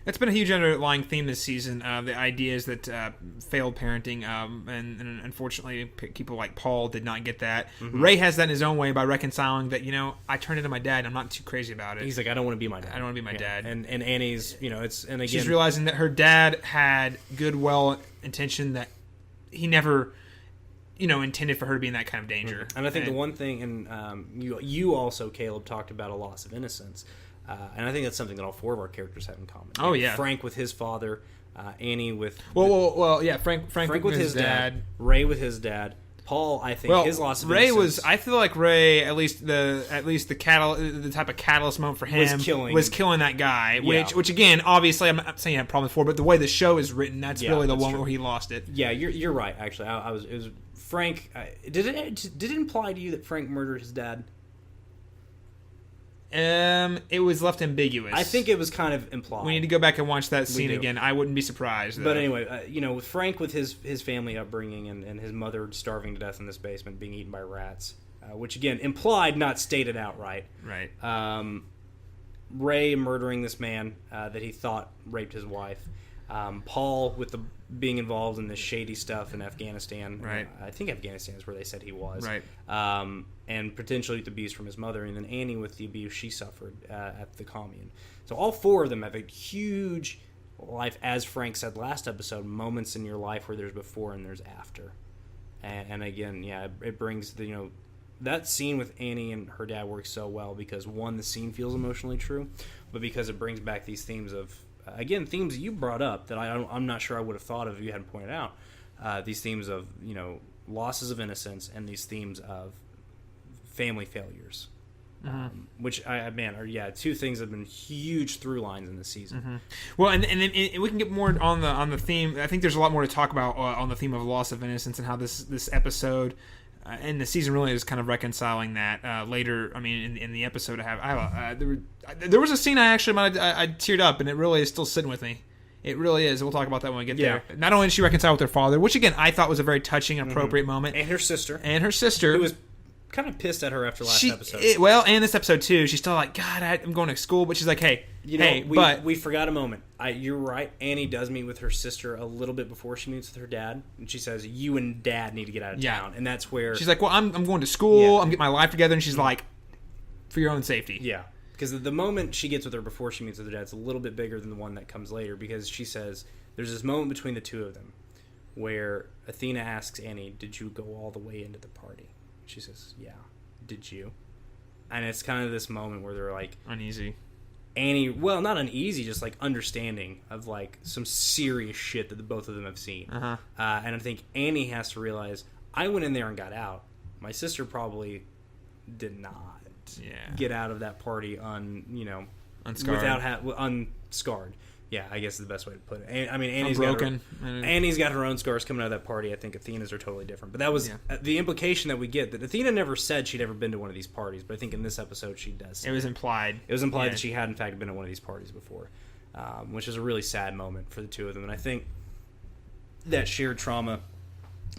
It's been a huge underlying theme this season. The ideas that failed parenting, and unfortunately, people like Paul did not get that. Mm-hmm. Ray has that in his own way by reconciling that. I turned into my dad. I'm not too crazy about it. He's like, I don't want to be my dad. I don't want to be my dad. And Annie's, and again, she's realizing that her dad had good, well intention, that he never, intended for her to be in that kind of danger. Mm-hmm. And I think the one thing, and you also, Caleb, talked about a loss of innocence. And I think that's something that all 4 of our characters have in common. Oh, yeah. Frank with his father, Annie with... Well, yeah, Frank with his dad. Ray with his dad. Paul, I think, his loss of innocence... I feel like Ray, at least the type of catalyst moment for him was killing that guy, which again, obviously, I'm not saying I have problems for, but the way the show is written, that's really the one where he lost it. Yeah, you're right, actually. It was Frank... Did it imply to you that Frank murdered his dad? It was left ambiguous. I think it was kind of implied. We need to go back and watch that scene again. I wouldn't be surprised, though. But anyway, with Frank with his family upbringing and his mother starving to death in this basement, being eaten by rats, which again implied, not stated outright. Right. Ray murdering this man that he thought raped his wife. Paul with being involved in this shady stuff in Afghanistan. Right. I think Afghanistan is where they said he was. Right. And potentially with abuse from his mother, and then Annie with the abuse she suffered at the commune. So all 4 of them have a huge life, as Frank said last episode, moments in your life where there's before and there's after. And again, it brings that scene with Annie and her dad works so well because, one, the scene feels emotionally true, but because it brings back these themes of again, themes you brought up that I'm not sure I would have thought of if you hadn't pointed out. These themes of, losses of innocence and these themes of family failures. Which are two things that have been huge through lines in this season. Well, and then we can get more on the theme. I think there's a lot more to talk about on the theme of loss of innocence and how this episode and the season really is kind of reconciling that later. I mean, in the episode, there was a scene I teared up, and it really is still sitting with me. It really is. We'll talk about that when we get there. Not only did she reconcile with her father, which again I thought was a very touching and appropriate moment, and her sister, who was kind of pissed at her after last episode. And this episode too. She's still like, God, I'm going to school, but she's like, hey, we forgot a moment. You're right. Annie does meet with her sister a little bit before she meets with her dad, and she says, "You and Dad need to get out of town." And that's where she's like, "Well, I'm going to school. I'm getting my life together," and she's like, "For your own safety." Yeah, because the moment she gets with her before she meets with her dad is a little bit bigger than the one that comes later, because she says there's this moment between the two of them where Athena asks Annie, "Did you go all the way into the party?" She says, "Yeah." Did you? And it's kind of this moment where they're like uneasy. Annie, well, not uneasy, just like understanding of like some serious shit that the both of them have seen. And I think Annie has to realize, I went in there and got out. My sister probably did not get out of that party unscarred. Unscarred. Yeah, I guess is the best way to put it. I mean, Annie's got her own scars coming out of that party. I think Athena's are totally different. But that was the implication that we get, that Athena never said she'd ever been to one of these parties, but I think in this episode she does. It was implied. It was implied that she had, in fact, been to one of these parties before, which is a really sad moment for the two of them. And I think that shared trauma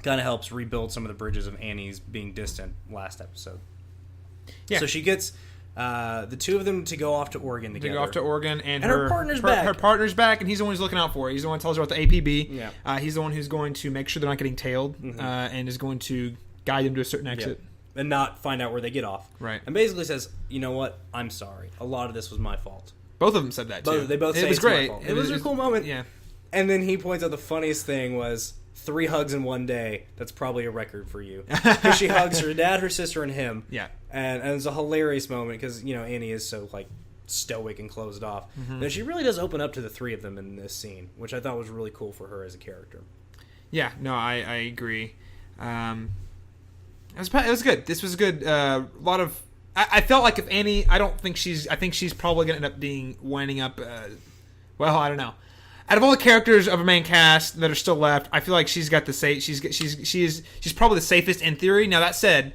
kind of helps rebuild some of the bridges of Annie's being distant last episode. Yeah. So she gets... the two of them to go off to Oregon together. And her partner's back. Her partner's back, and he's the one who's looking out for her. He's the one who tells her about the APB. Yeah. He's the one who's going to make sure they're not getting tailed, and is going to guide them to a certain exit. And not find out where they get off. Right. And basically says, you know what? I'm sorry. A lot of this was my fault. Both of them said that, too. They both say it was it's great. my fault. It was a cool moment. Yeah. And then he points out the funniest thing was 3 hugs in one day. That's probably a record for you. Because she hugs her dad, her sister, and him. Yeah. And it's a hilarious moment because, Annie is so, like, stoic and closed off. That she really does open up to the 3 of them in this scene, which I thought was really cool for her as a character. Yeah, no, I agree. It was good. This was good. A lot of... I felt like if Annie... I think she's probably going to end up winding up... well, I don't know. Out of all the characters of a main cast that are still left, I feel like she's got the she's probably the safest in theory. Now, that said...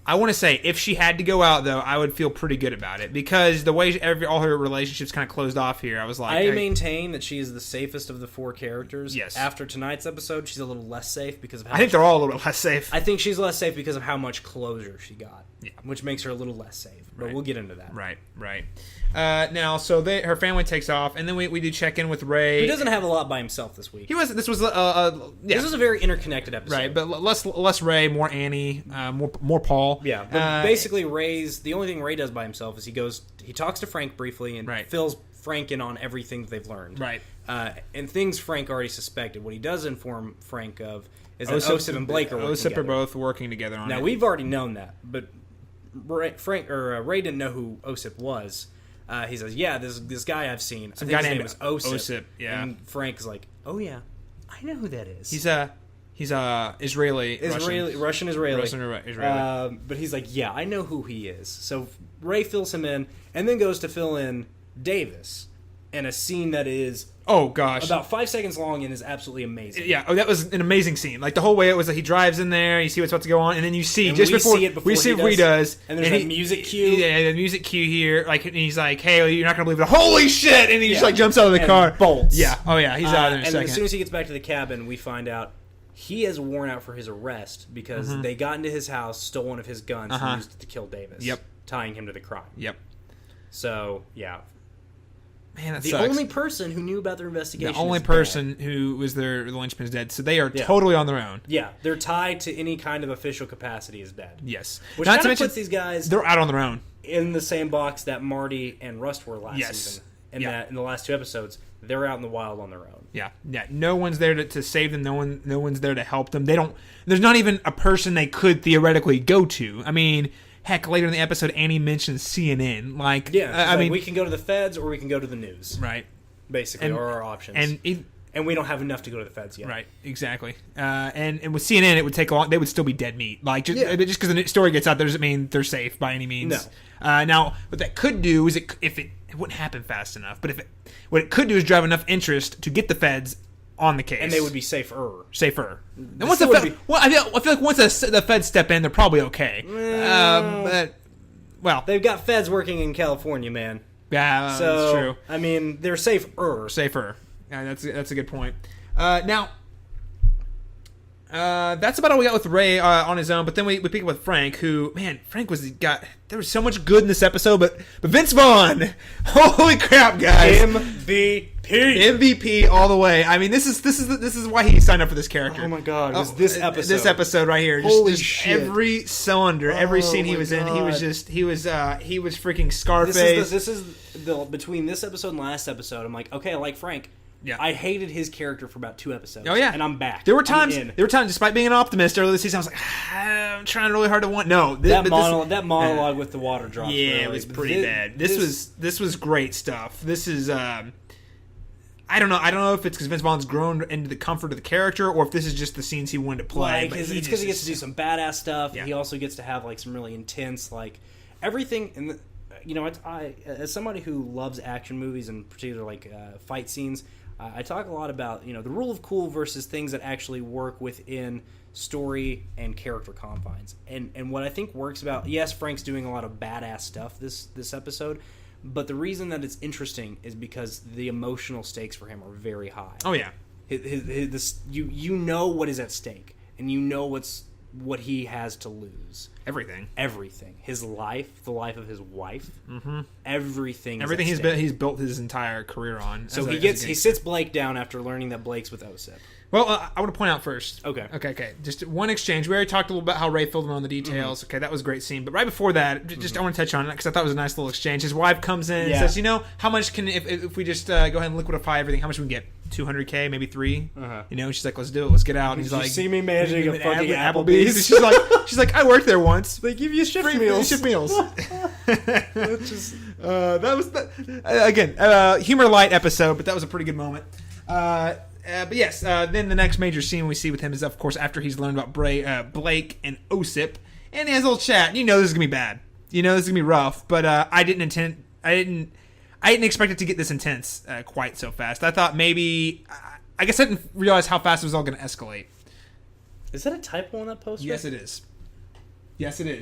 I want to say, if she had to go out, though, I would feel pretty good about it. Because the way all her relationships kind of closed off here, I was like... I maintain that she is the safest of the 4 characters. Yes. After tonight's episode, she's a little less safe because of how... I think they're all a little bit less safe. I think she's less safe because of how much closure she got. Yeah. Which makes her a little less safe. But we'll get into that. Right. Now, so her family takes off, and then we do check in with Ray. He doesn't have a lot by himself this week. This was a very interconnected episode. Right, but less Ray, more Annie, more Paul. Yeah, but basically the only thing Ray does by himself is he talks to Frank briefly and fills Frank in on everything that they've learned. Right. And things Frank already suspected. What he does inform Frank of is that Osip and Blake are working together. Osip are both working together on it. Now, we've already known that, but Ray didn't know who Osip was. He says, "Yeah, this guy I've seen. Some guy named his name is Osip." Osip, yeah. And Frank's like, "Oh yeah, I know who that is." He's Israeli, Russian Israeli. But he's like, "Yeah, I know who he is." So Ray fills him in, and then goes to fill in Davis in a scene that is about 5 seconds long and is absolutely amazing. Yeah, that was an amazing scene. Like the whole way it was like he drives in there, you see what's about to go on, and then you see and just we before see it before we see what he does, and there's a music cue. Yeah, the music cue here. Like and he's like, "Hey, you're not gonna believe it! Holy shit!" And he just like jumps out of the car, bolts. Yeah, oh yeah, he's out in a second. And as soon as he gets back to the cabin, we find out he has worn out for his arrest because they got into his house, stole one of his guns, and used it to kill Davis. Yep, tying him to the crime. Yep. So yeah. Man, that the sucks. only person who knew about their investigation. The only person who was the linchpin is dead, so they are totally on their own. Yeah, they're tied to any kind of official capacity is dead. Yes, which kind of puts these guys. They're out on their own in the same box that Marty and Rust were last season. And that in the last 2 episodes, they're out in the wild on their own. Yeah. No one's there to save them. No one's there to help them. There's not even a person they could theoretically go to. I mean. Heck, later in the episode, Annie mentions CNN. I mean, we can go to the feds or we can go to the news. Right. basically, And- are our options. And we don't have enough to go to the feds yet. Right, exactly. And with CNN, it would take a long. They would still be dead meat. Like just Yeah. because the story gets out, there doesn't mean they're safe by any means. No. Now, what that could do is if it wouldn't happen fast enough, but what it could do is drive enough interest to get the feds on the case, And they would be safer. And once still the would Fed, be- well, I feel like once the feds step in, they're probably okay. But well, They've got feds working in California, man. yeah, So, that's true. I mean, they're safer. Safer. Yeah, that's a good point. Now, that's about all we got with Ray on his own. But then we pick up with Frank, who, man, Frank there was so much good in this episode, but Vince Vaughn, holy crap, guys, MVP all the way. I mean, this is why he signed up for this character. Oh my God, it was this episode. This episode right here. Holy shit. Every cylinder, every scene he my was in, he was freaking Scarface. This is between this episode and last episode. I'm like, okay, I like Frank. Yeah. I hated his character for about 2 episodes. Oh yeah, and I'm back. There were times, I'm in. despite being an optimist earlier this season, I was like, I'm trying really hard to want. No, that monologue with the water drops. Yeah, really. it was pretty bad. This was great stuff. This is I don't know if it's because Vince Vaughn's grown into the comfort of the character, or if this is just the scenes he wanted to play. Like, but it's because he gets to do some badass stuff. Yeah. He also gets to have like some really intense, like everything. And I as somebody who loves action movies and particularly like fight scenes, I talk a lot about the rule of cool versus things that actually work within story and character confines. And what I think works about, yes, Frank's doing a lot of badass stuff this episode, but the reason that it's interesting is because the emotional stakes for him are very high. Oh yeah, You know what is at stake, and you know what he has to lose. Everything. His life, the life of his wife, everything. Everything he's built his entire career on. So he sits Blake down after learning that Blake's with OSIP. Well, I want to point out first. Okay. Just one exchange. We already talked a little about how Ray filled in on the details. Okay, that was a great scene. But right before that, just I want to touch on it because I thought it was a nice little exchange. His wife comes in and says, how much can, if we just go ahead and liquidify everything, how much we can get? $200K, maybe $3. She's like, let's do it. Let's get out. And he's like, see me managing a fucking Applebee's. she's like, I worked there once. They give you shift meals. That was again humor light episode, but that was a pretty good moment. But yes, then the next major scene we see with him is, of course, after he's learned about Blake and OSIP, and he has a little chat. This is gonna be bad. This is gonna be rough. But I didn't expect it to get this intense quite so fast. I thought maybe, I guess I didn't realize how fast it was all gonna escalate. Is that a typo on that poster? Yes, it is.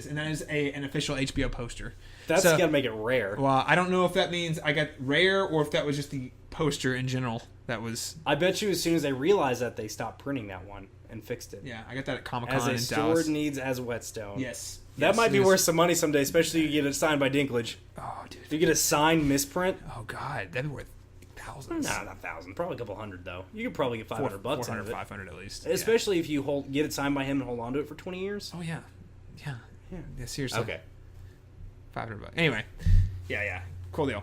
And that is an official HBO poster. That's gotta make it rare. Well, I don't know if that means I got rare or if that was just the poster in general. That was. I bet you as soon as they realized that, they stopped printing that one and fixed it. Yeah, I got that at Comic-Con as a in stored Dallas. needs as Whetstone. Yes. That might be worth some money someday, especially if you get it signed by Dinklage. Oh, dude. If you get a signed misprint. Oh, God. That'd be worth thousands. Nah, not thousands. Probably a couple hundred, though. You could probably get $500 out of 400, it. 500 at least. Especially if you get it signed by him and hold on to it for 20 years. Oh, yeah. Yeah, seriously. Okay. $500. Anyway. Yeah. Cool deal.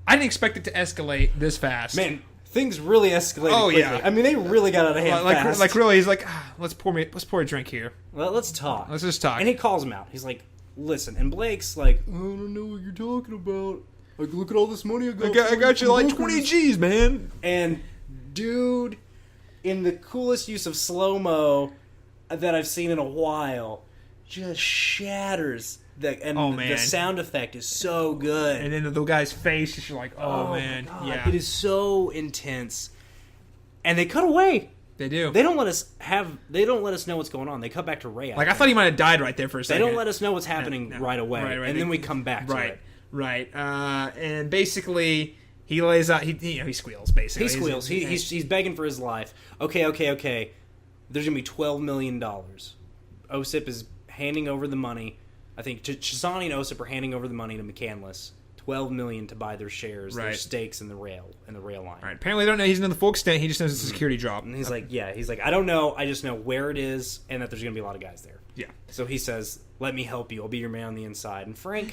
I didn't expect it to escalate this fast. Man, things really escalated quickly. Yeah. I mean, they really got out of hand fast. Like really, he's like, let's pour a drink here. Well, let's talk. Let's just talk. And he calls him out. He's like, listen. And Blake's like, I don't know what you're talking about. Like, look at all this money I got you like 20 G's, man. And dude, in the coolest use of slow-mo that I've seen in a while, just shatters. The sound effect is so good. And then the guy's face, you're like, oh man. Yeah. It is so intense. And they cut away. They do. They don't let us know what's going on. They cut back to Ray. I thought he might have died right there for a second. They don't let us know what's happening right away. Right. And then we come back to it. Right. And basically he lays out he squeals basically. He squeals. He's begging for his life. Okay. There's going to be $12 million. OSIP is handing over the money. I think Chisani and OSIP are handing over the money to McCandless. $12 million to buy their shares, their stakes in the rail line. Right. Apparently, they don't know. He doesn't know the full extent. He just knows it's a security drop. And he's like, I don't know. I just know where it is and that there's going to be a lot of guys there. Yeah. So he says, "Let me help you. I'll be your man on the inside." And Frank,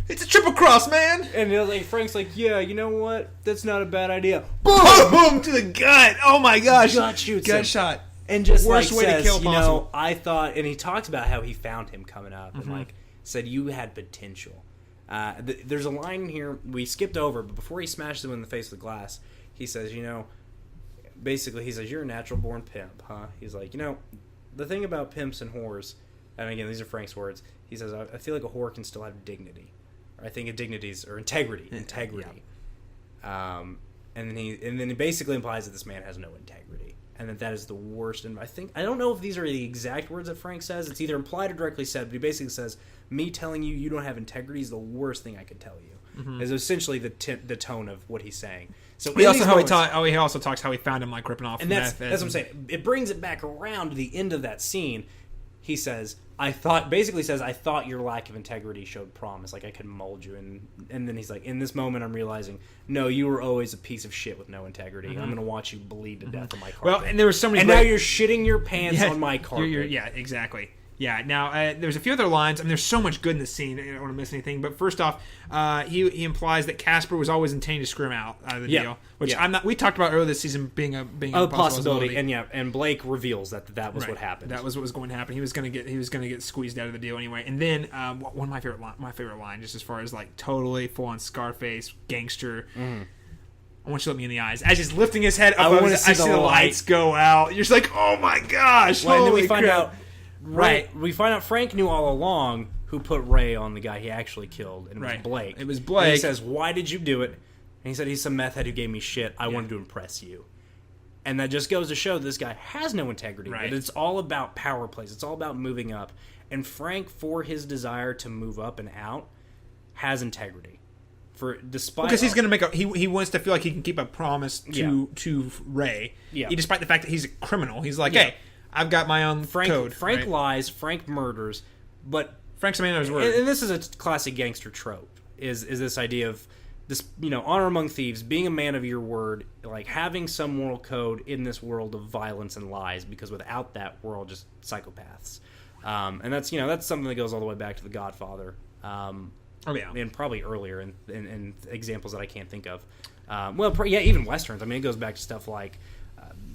it's a triple cross, man. And Frank's like, "Yeah, you know what? That's not a bad idea." Boom to the gut. Oh my gosh. Gut shot. And just worst way says, to kill possible. I thought, and he talks about how he found him coming up and said you had potential. There's a line here we skipped over, but before he smashes him in the face with the glass, he says, basically he says, "You're a natural born pimp, huh?" He's like, the thing about pimps and whores, and again, these are Frank's words, he says, I feel like a whore can still have dignity. Or I think integrity. Yeah. And then he basically implies that this man has no integrity. And that is the worst. And I don't know if these are the exact words that Frank says. It's either implied or directly said, but he basically says, me telling you don't have integrity is the worst thing I could tell you. Mm-hmm. Is essentially the tone of what he's saying. So he also talks how he found him like ripping off. And that's what I'm saying. It brings it back around to the end of that scene. He says, I thought your lack of integrity showed promise, like I could mold you. And then he's like, in this moment I'm realizing, no, you were always a piece of shit with no integrity. Mm-hmm. I'm going to watch you bleed to death on my carpet. Well, and there was so many... And now you're shitting your pants on my carpet. Yeah, exactly. Yeah, now, there's a few other lines. I mean, there's so much good in this scene. I don't want to miss anything. But first off, he implies that Casper was always intending to screw him out of the deal. Which we talked about earlier this season being a possibility. And Blake reveals that was what happened. That was what was going to happen. He was going to get squeezed out of the deal anyway. And then one of my favorite line, just as far as like totally full on Scarface gangster. Mm. I want you to look me in the eyes. As he's lifting his head up, I see the lights go out. You're just like, oh my gosh! Well, and then we find out. Right. We find out Frank knew all along who put Ray on the guy he actually killed, and it was Blake. It was Blake. And he says, why did you do it? And he said, he's some meth head who gave me shit. I wanted to impress you. And that just goes to show this guy has no integrity. Right. But it's all about power plays. It's all about moving up. And Frank, for his desire to move up and out, has integrity. Because he's going to he wants to feel like he can keep a promise to Ray. Yeah. Despite the fact that he's a criminal. He's like, hey, I've got my own code. Frank lies. Frank murders. But Frank's a man of his word. And this is a classic gangster trope. Is this idea of this, honor among thieves, being a man of your word, like having some moral code in this world of violence and lies. Because without that, we're all just psychopaths. And that's that's something that goes all the way back to The Godfather. And probably earlier in examples that I can't think of. Even westerns. I mean, it goes back to stuff like.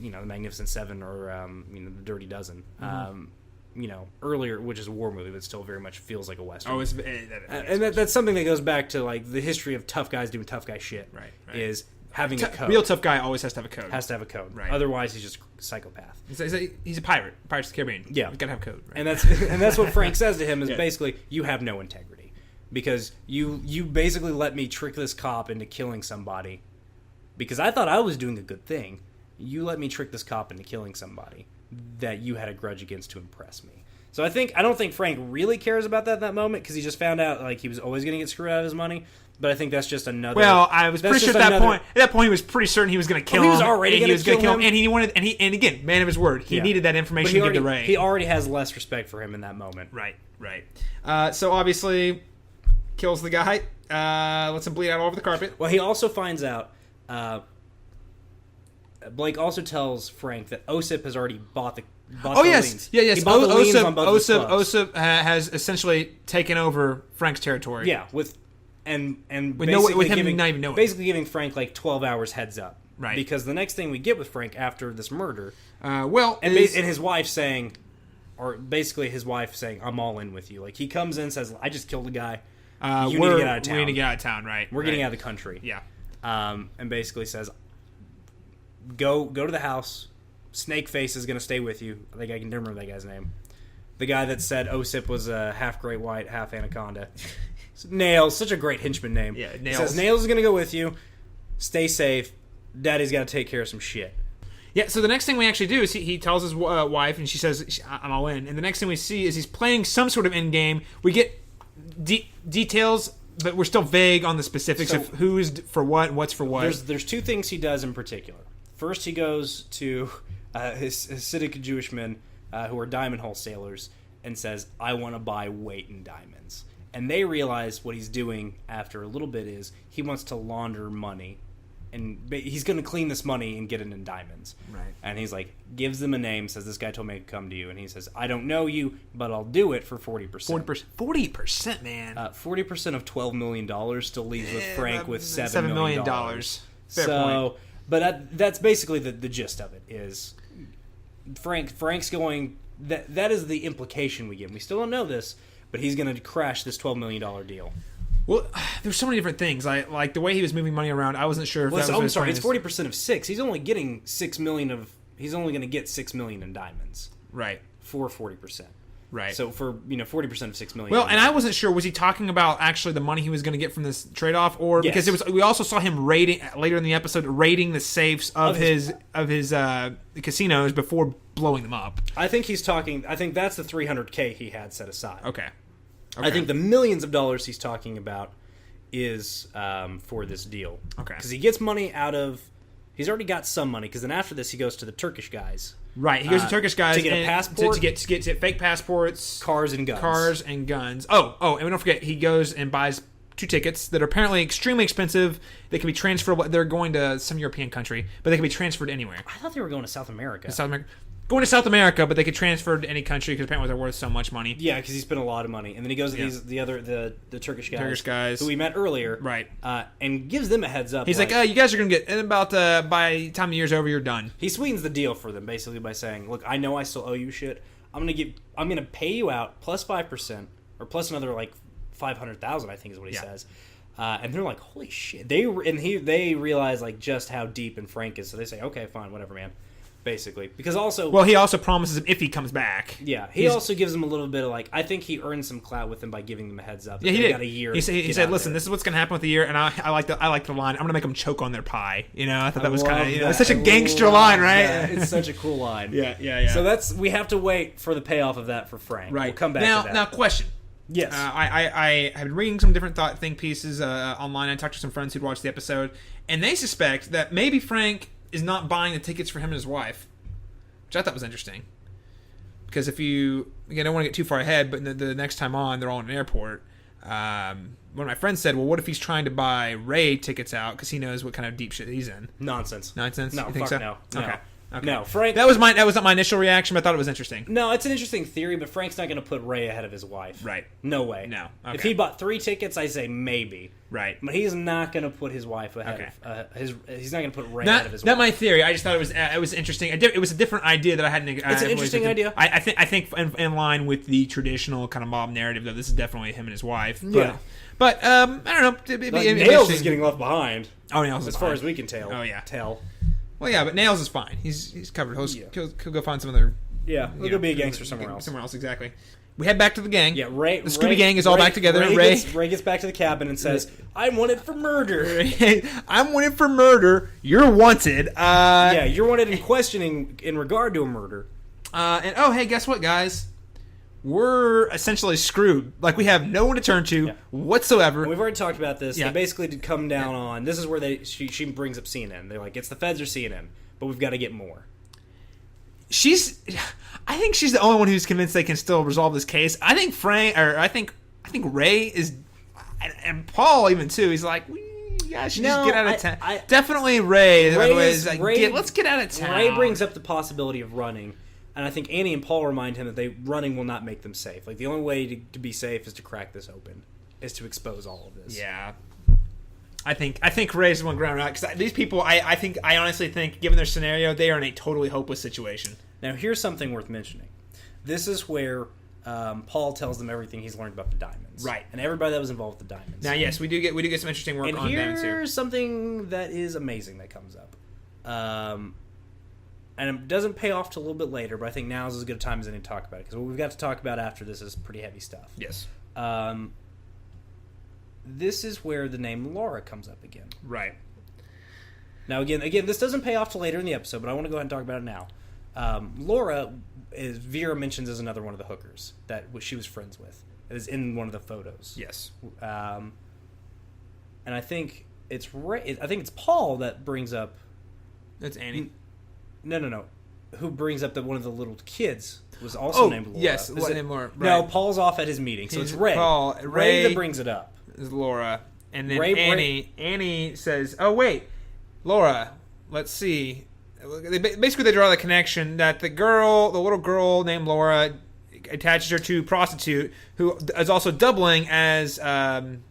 The Magnificent Seven or the Dirty Dozen. Mm-hmm. Earlier, which is a war movie, but still very much feels like a western. That's something that goes back to like the history of tough guys doing tough guy shit. Right. Is having a code. Real tough guy always has to have a code. Right. Otherwise, he's just a psychopath. He's a pirate. Pirates of the Caribbean. Yeah. He's got to have a code. Right? And that's what Frank says to him is basically, you have no integrity because you basically let me trick this cop into killing somebody because I thought I was doing a good thing. You let me trick this cop into killing somebody that you had a grudge against to impress me. So I don't think Frank really cares about that moment because he just found out like he was always going to get screwed out of his money. But I think that's just another. Well, I was pretty sure at that point. At that point, he was pretty certain he was going to kill him. He was already going to kill him, and he wanted. And again, man of his word, he needed that information to give to Ray. He already has less respect for him in that moment. Right. So obviously, kills the guy. Lets him bleed out all over the carpet. Well, he also finds out. Blake also tells Frank that Osip has already bought the liens. Yes. Osip has essentially taken over Frank's territory. Yeah, basically giving Frank like 12 hours heads up. Right. Because the next thing we get with Frank after this murder, and his wife saying, "I'm all in with you." Like he comes in and says, "I just killed a guy. You need to get out of town. We need to get out of town, right? We're getting out of the country." Yeah. And basically says, Go to the house. Snakeface is going to stay with you. I think I can remember that guy's name. The guy that said Osip was a half great white, half anaconda. Nails, such a great henchman name. Yeah, Nails. He says Nails is going to go with you. Stay safe. Daddy's got to take care of some shit. Yeah, so the next thing we actually do is he tells his wife, and she says, I'm all in. And the next thing we see is he's playing some sort of end game. We get details, but we're still vague on the specifics of who's for what and what's for what. There's two things he does in particular. First, he goes to his Hasidic Jewish men who are diamond wholesalers and says, I want to buy weight in diamonds. And they realize what he's doing after a little bit is he wants to launder money. And he's going to clean this money and get it in diamonds. Right. And he's like, gives them a name, says, this guy told me to come to you. And he says, I don't know you, but I'll do it for 40%. 40%, man. 40% of $12 million still leaves with Frank with $7 million. Fair point. But that's basically the gist of it is Frank's going, that is the implication we get. We still don't know this, but he's going to crash this $12 million deal. Well, there's so many different things. Like the way he was moving money around, I wasn't sure if Well, that was I'm sorry, it's his- 40% of 6. He's only getting 6 million of. He's only going to get 6 million in diamonds Right. for 40%. Right. So for 40% of 6 million. Well, and I wasn't sure, was he talking about actually the money he was going to get from this trade-off, or Yes. because we also saw him raiding later in the episode, raiding the safes of his casinos before blowing them up. I think he's talking. I think that's the 300K he had set aside. Okay. I think the millions of dollars he's talking about is for this deal. Okay. Because he gets money out of. He's already got some money. Because then after this, he goes to the Turkish guys. Right, he goes to Turkish guys to get a passport, to get fake passports, cars and guns. Oh, and we don't forget he goes and buys 2 tickets that are apparently extremely expensive. They can be transferred. They're going to some European country, but they can be transferred anywhere. I thought they were going to South America. Going to South America, but they could transfer to any country because apparently they're worth so much money. Yeah, because he spent a lot of money, and then he goes to the Turkish guys, who we met earlier, right? And gives them a heads up. He's like, you guys are gonna get in about by the time the year's over, you're done. He sweetens the deal for them basically by saying, "Look, I know I still owe you shit. I'm gonna pay you out plus 5% or plus another like 500,000, I think is what he says." And they're like, "Holy shit!" They realize like just how deep in Frank is, so they say, "Okay, fine, whatever, man." Basically, because also, well, he also promises him if he comes back. Yeah, he also gives them a little bit of like, I think he earned some clout with them by giving them a heads up. Yeah, he did. Got a year. He said, "Listen, this is what's gonna happen with the year," and I like the line. I'm gonna make them choke on their pie. You know, I thought that was kind of it's such a gangster line, right? That. It's such a cool line. Yeah. So we have to wait for the payoff of that for Frank. Right. We'll come back now. to that. Now, question. Yes. I have been reading some different think pieces online. I talked to some friends who'd watched the episode, and they suspect that maybe Frank is not buying the tickets for him and his wife, which I thought was interesting. Because if you, again, I don't want to get too far ahead, but the next time on, they're all in an airport. One of my friends said, well, what if he's trying to buy Ray tickets out because he knows what kind of deep shit he's in? Nonsense. No, you think fuck so? No. Okay. Okay. No, Frank. That was not my initial reaction, but I thought it was interesting. No, it's an interesting theory, but Frank's not going to put Ray ahead of his wife. Right. No way. No. Okay. If he bought 3 tickets, I say maybe. Right. But he's not going to put his wife ahead. Okay. He's not going to put Ray ahead of his wife. Not my theory. I just thought it was interesting. It was a different idea that I hadn't. It's an interesting idea. I think in line with the traditional kind of mob narrative, though, this is definitely him and his wife. Yeah. But I don't know. It'd be Nails is getting left behind. Oh, Nails is as far fine. as we can tell. Oh yeah. Tell. Well, yeah, but Nails is fine. He's covered. He'll go find some other. Yeah, he'll go be a gangster somewhere else. Somewhere else, exactly. We head back to the gang. Yeah, Ray. The Scooby Gang is all back together. Ray gets back to the cabin and says, "I'm wanted for murder." I'm wanted for murder. You're wanted. Yeah, you're wanted in questioning in regard to a murder. And oh, hey, guess what, guys? We're essentially screwed. Like, we have no one to turn to whatsoever. And we've already talked about this. Yeah. They basically did come down on. This is where she brings up CNN. They're like, it's the feds or CNN, but we've got to get more. I think she's the only one who's convinced they can still resolve this case. I think I think Ray is, and Paul even too. He's like, yeah, just get out of town. Definitely Ray. Let's get out of town. Ray brings up the possibility of running. And I think Annie and Paul remind him that running will not make them safe. Like, the only way to be safe is to crack this open, is to expose all of this. Yeah. I think Ray's the one ground out, because these people, I honestly think, given their scenario, they are in a totally hopeless situation. Now, here's something worth mentioning. This is where Paul tells them everything he's learned about the diamonds. Right. And everybody that was involved with the diamonds. Now, yes, we do get some interesting work on diamonds here. And here's something that is amazing that comes up. And it doesn't pay off till a little bit later, but I think now is as good a time as any to talk about it, because what we've got to talk about after this is pretty heavy stuff. Yes. This is where the name Laura comes up again. Right. Now, again, this doesn't pay off till later in the episode, but I want to go ahead and talk about it now. Laura, Vera mentions, as another one of the hookers that she was friends with. It is in one of the photos. Yes. And I think it's Paul that brings up. That's Annie. No. Who brings up that one of the little kids was also named Laura? Yes, was named Laura. Right. No, Paul's off at his meeting, so it's Ray. Ray that brings it up. Is Laura, and then Annie says, "Oh wait, Laura. Let's see." Basically, they draw the connection that the little girl named Laura, attaches her to a prostitute who is also doubling as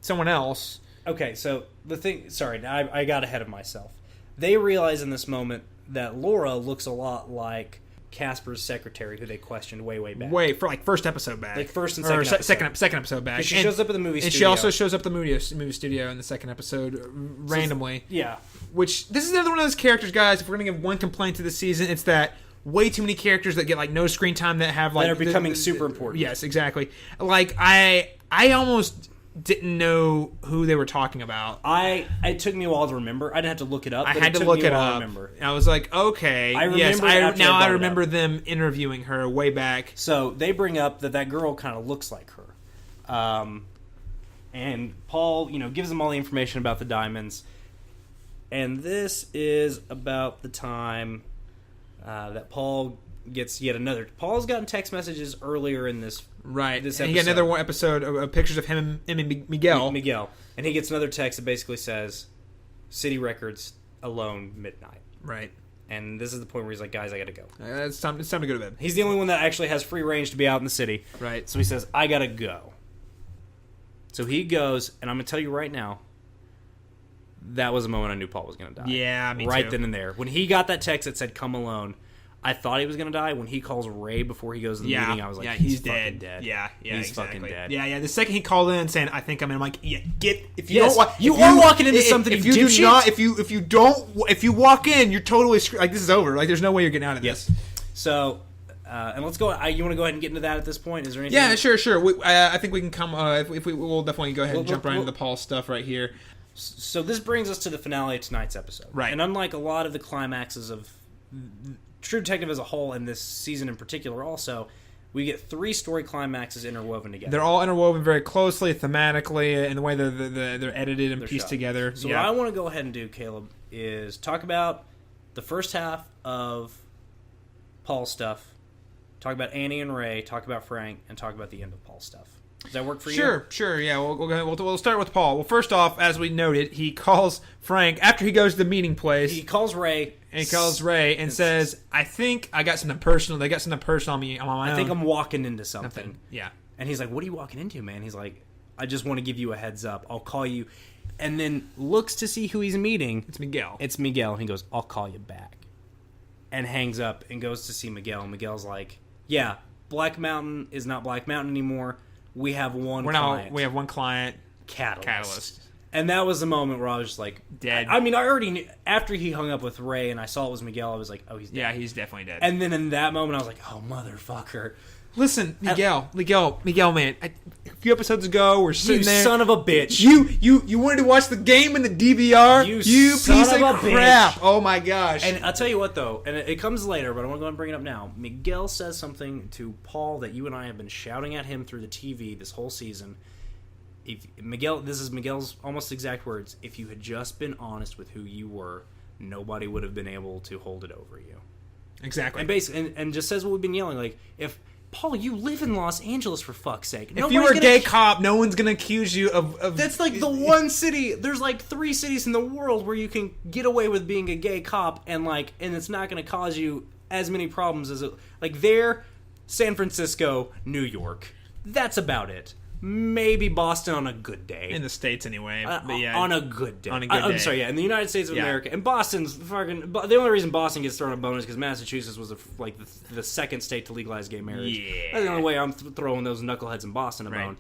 someone else. Okay, so the thing. Sorry, I got ahead of myself. They realize in this moment that Laura looks a lot like Casper's secretary, who they questioned way back. For like first episode back. Like first and or second episode. second episode back. She shows up at the movie studio. And she also shows up at the movie studio in the second episode randomly. Yeah. Which, this is another one of those characters, guys, if we're going to give one complaint to this season, it's that way too many characters that get like no screen time that have like... That are becoming super important. Yes, exactly. Like, I almost didn't know who they were talking about. It took me a while to remember. I didn't have to look it up. I had to look it up. I was like, okay, I remember them interviewing her way back. So they bring up that girl kind of looks like her, and Paul, gives them all the information about the diamonds. And this is about the time that Paul gets yet another. Paul's gotten text messages earlier in this. Right. This and episode. he got another one episode of pictures of him and Miguel. Miguel. And he gets another text that basically says, City Records, alone, midnight. Right. And this is the point where he's like, guys, I gotta go. It's time to go to bed. He's the only one that actually has free range to be out in the city. Right. So he says, I gotta go. So he goes, and I'm gonna tell you right now, that was the moment I knew Paul was gonna die. Yeah, me right too. then and there. When he got that text that said, come alone, I thought he was going to die. When he calls Ray before he goes to the meeting, I was like, he's dead. dead. Yeah, he's exactly. fucking dead. Yeah. The second he called in saying, I think I'm in, I'm like, yeah, if you yes, don't you are walking into something. If you do not, if you walk in, you're totally screwed. Like, this is over. Like, there's no way you're getting out of this. Yes. So, and let's go. You want to go ahead and get into that at this point? Is there anything? Yeah, sure. I think we can come. We'll definitely go ahead and jump right into the Paul stuff right here. So this brings us to the finale of tonight's episode. Right. And unlike a lot of the climaxes of True Detective as a whole, and this season in particular also, we get 3 story climaxes interwoven together. They're all interwoven very closely, thematically, in the way they're edited and pieced together. So what I want to go ahead and do, Caleb, is talk about the first half of Paul's stuff, talk about Annie and Ray, talk about Frank, and talk about the end of Paul's stuff. Does that work for you? Sure. Yeah, we'll start with Paul. Well, first off, as we noted, he calls Frank after he goes to the meeting place. He calls Ray. And says, I think I got something personal. They got something personal on me on my own. I think I'm walking into something. Nothing. Yeah. And he's like, what are you walking into, man? He's like, I just want to give you a heads up. I'll call you. And then looks to see who he's meeting. It's Miguel. And he goes, I'll call you back. And hangs up and goes to see Miguel. And Miguel's like, yeah, Black Mountain is not Black Mountain anymore. We have one client. We have one client. Catalyst. And that was the moment where I was just like... Dead. I mean, I already knew... After he hung up with Ray and I saw it was Miguel, I was like, oh, he's dead. Yeah, he's definitely dead. And then in that moment, I was like, oh, motherfucker. Listen, Miguel, man. A few episodes ago, we're sitting there... You son of a bitch. You wanted to watch the game in the DVR? You piece of crap. Bitch. Oh, my gosh. And I'll tell you what, though, and it comes later, but I want to go and bring it up now. Miguel says something to Paul that you and I have been shouting at him through the TV this whole season. This is Miguel's almost exact words. If you had just been honest with who you were, nobody would have been able to hold it over you. Exactly. And basically, and just says what we've been yelling. Like, if Paul, you live in Los Angeles, for fuck's sake. If you were a gay cop, no one's gonna accuse you of. That's like the one city. There's like 3 cities in the world where you can get away with being a gay cop, and it's not gonna cause you as many problems as it. Like there, San Francisco, New York. That's about it. Maybe Boston on a good day. In the States, anyway. But yeah, on a good day. On a good day. I'm sorry, yeah. In the United States of America. And Boston's fucking... The only reason Boston gets thrown a bone is because Massachusetts was the second state to legalize gay marriage. Yeah. That's the only way I'm throwing those knuckleheads in Boston a bone.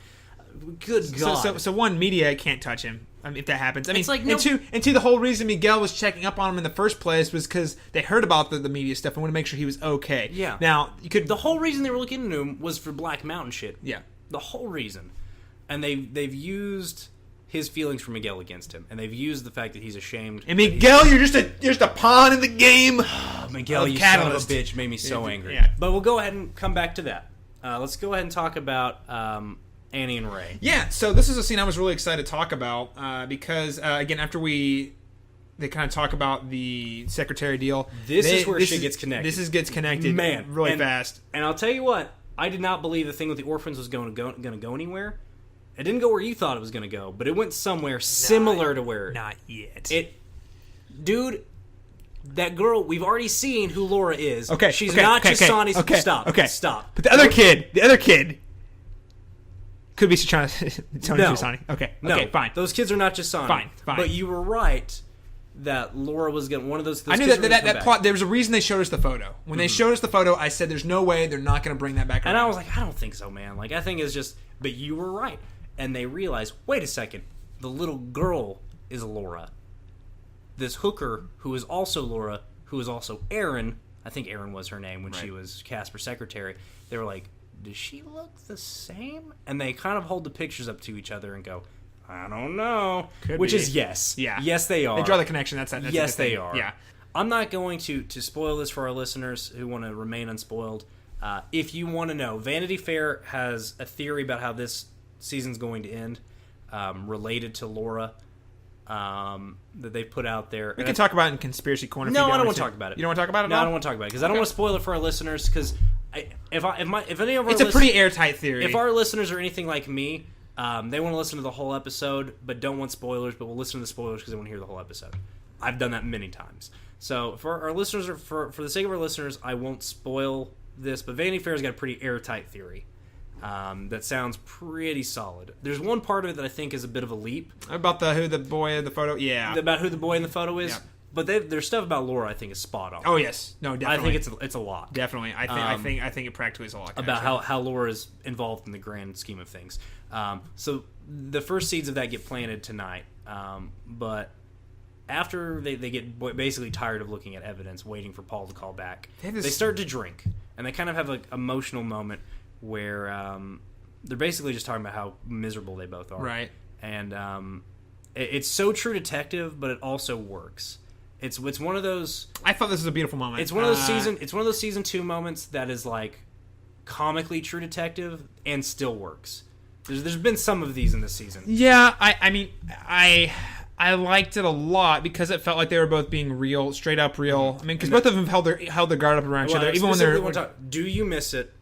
Good God. So one, media can't touch him. I mean, if that happens. I mean, it's like, and two, the whole reason Miguel was checking up on him in the first place was because they heard about the media stuff and wanted to make sure he was okay. Yeah. Now, you could... The whole reason they were looking into him was for Black Mountain shit. Yeah. The whole reason. And they've used his feelings for Miguel against him, and they've used the fact that he's ashamed. And Miguel, you're just a pawn in the game. Miguel, you Catalyst. Son of a bitch, made me so angry. Yeah. But we'll go ahead and come back to that. Let's go ahead and talk about Annie and Ray. Yeah. So this is a scene I was really excited to talk about because again, after they kind of talk about the secretary deal. This is where shit gets connected. This gets connected, man, really fast. And I'll tell you what, I did not believe the thing with the orphans was going to go anywhere. It didn't go where you thought it was going to go, but it went somewhere similar to where... Not yet. Dude, that girl, we've already seen who Laura is. Okay, She's not just Sonny's... Okay, Stop. But the other kid... Could be Tony Chusani. Okay, fine. Those kids are not just Sonny. Fine. But you were right that Laura was going to, one of those I knew kids were gonna that come back. plot, there was a reason they showed us the photo. When they showed us the photo, I said there's no way they're not going to bring that back around. And I was like, I don't think so, man. Like, I think it's just, but you were right. And they realized, wait a second, the little girl is Laura. This hooker, who is also Laura, who is also Erin, I think Erin was her name when she was Casper's secretary, they were like, does she look the same? And they kind of hold the pictures up to each other and go, I don't know. Which be. is yes. Yeah. Yes, they are. They draw the connection. That's yes, a good thing. they are. Yeah. I'm not going to spoil this for our listeners who want to remain unspoiled. If you want to know, Vanity Fair has a theory about how this season's going to end, related to Laura, that they put out there. We can talk about it in Conspiracy Corner. No, I don't want to talk about it. You don't want to talk about it? No, at all? I don't want to talk about it because I don't want to spoil it for our listeners. Because if any of our it's a pretty airtight theory. if our listeners are anything like me, they want to listen to the whole episode but don't want spoilers, but will listen to the spoilers because they want to hear the whole episode. I've done that many times. So for our listeners, or for the sake of our listeners, I won't spoil this. But Vanity Fair's got a pretty airtight theory that sounds pretty solid. There's one part of it that I think is a bit of a leap about who the boy in the photo. Yeah. about who the boy in the photo is. Yeah. But their stuff about Laura, I think, is spot on. Oh yes, no, definitely. I think it's a lot. Definitely, I think it practically is a lot. About how Laura is involved in the grand scheme of things. So the first seeds of that get planted tonight. But after they get basically tired of looking at evidence, waiting for Paul to call back, they start to drink. And they kind of have an emotional moment where they're basically just talking about how miserable they both are. Right. And it's so True Detective, but it also works. It's one of those. I thought this was a beautiful moment. It's one of those season 2 moments that is like comically True Detective and still works. There's been some of these in this season. Yeah, I mean, I liked it a lot because it felt like they were both being real, straight up real. I mean, because both of them held their guard up around each other, even when they're. Do you miss it?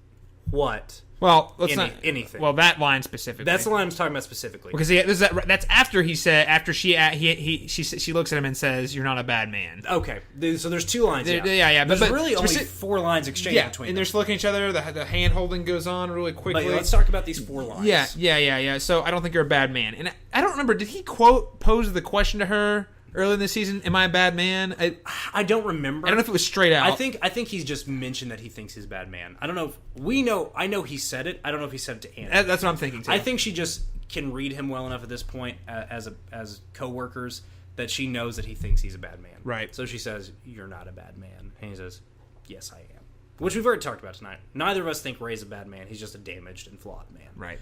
What? Well, let's not anything. Well, that line specifically. That's the line I'm talking about specifically. Because that's after she looks at him and says, "You're not a bad man." Okay, so there's 2 lines. Yeah. There's really only 4 lines exchanged between them. And they're just looking at each other. The hand holding goes on really quickly. But let's talk about these 4 lines. Yeah. So I don't think you're a bad man. And I don't remember. Did he pose the question to her early in the season? Am I a bad man? I don't remember. I don't know if it was straight out. I think he's just mentioned that he thinks he's a bad man. I don't know. I know he said it. I don't know if he said it to Anna. That's what I'm thinking too. I think she just can read him well enough at this point as co-workers that she knows that he thinks he's a bad man. Right. So she says, "You're not a bad man," and he says, "Yes, I am." Which we've already talked about tonight. Neither of us think Ray's a bad man. He's just a damaged and flawed man. Right.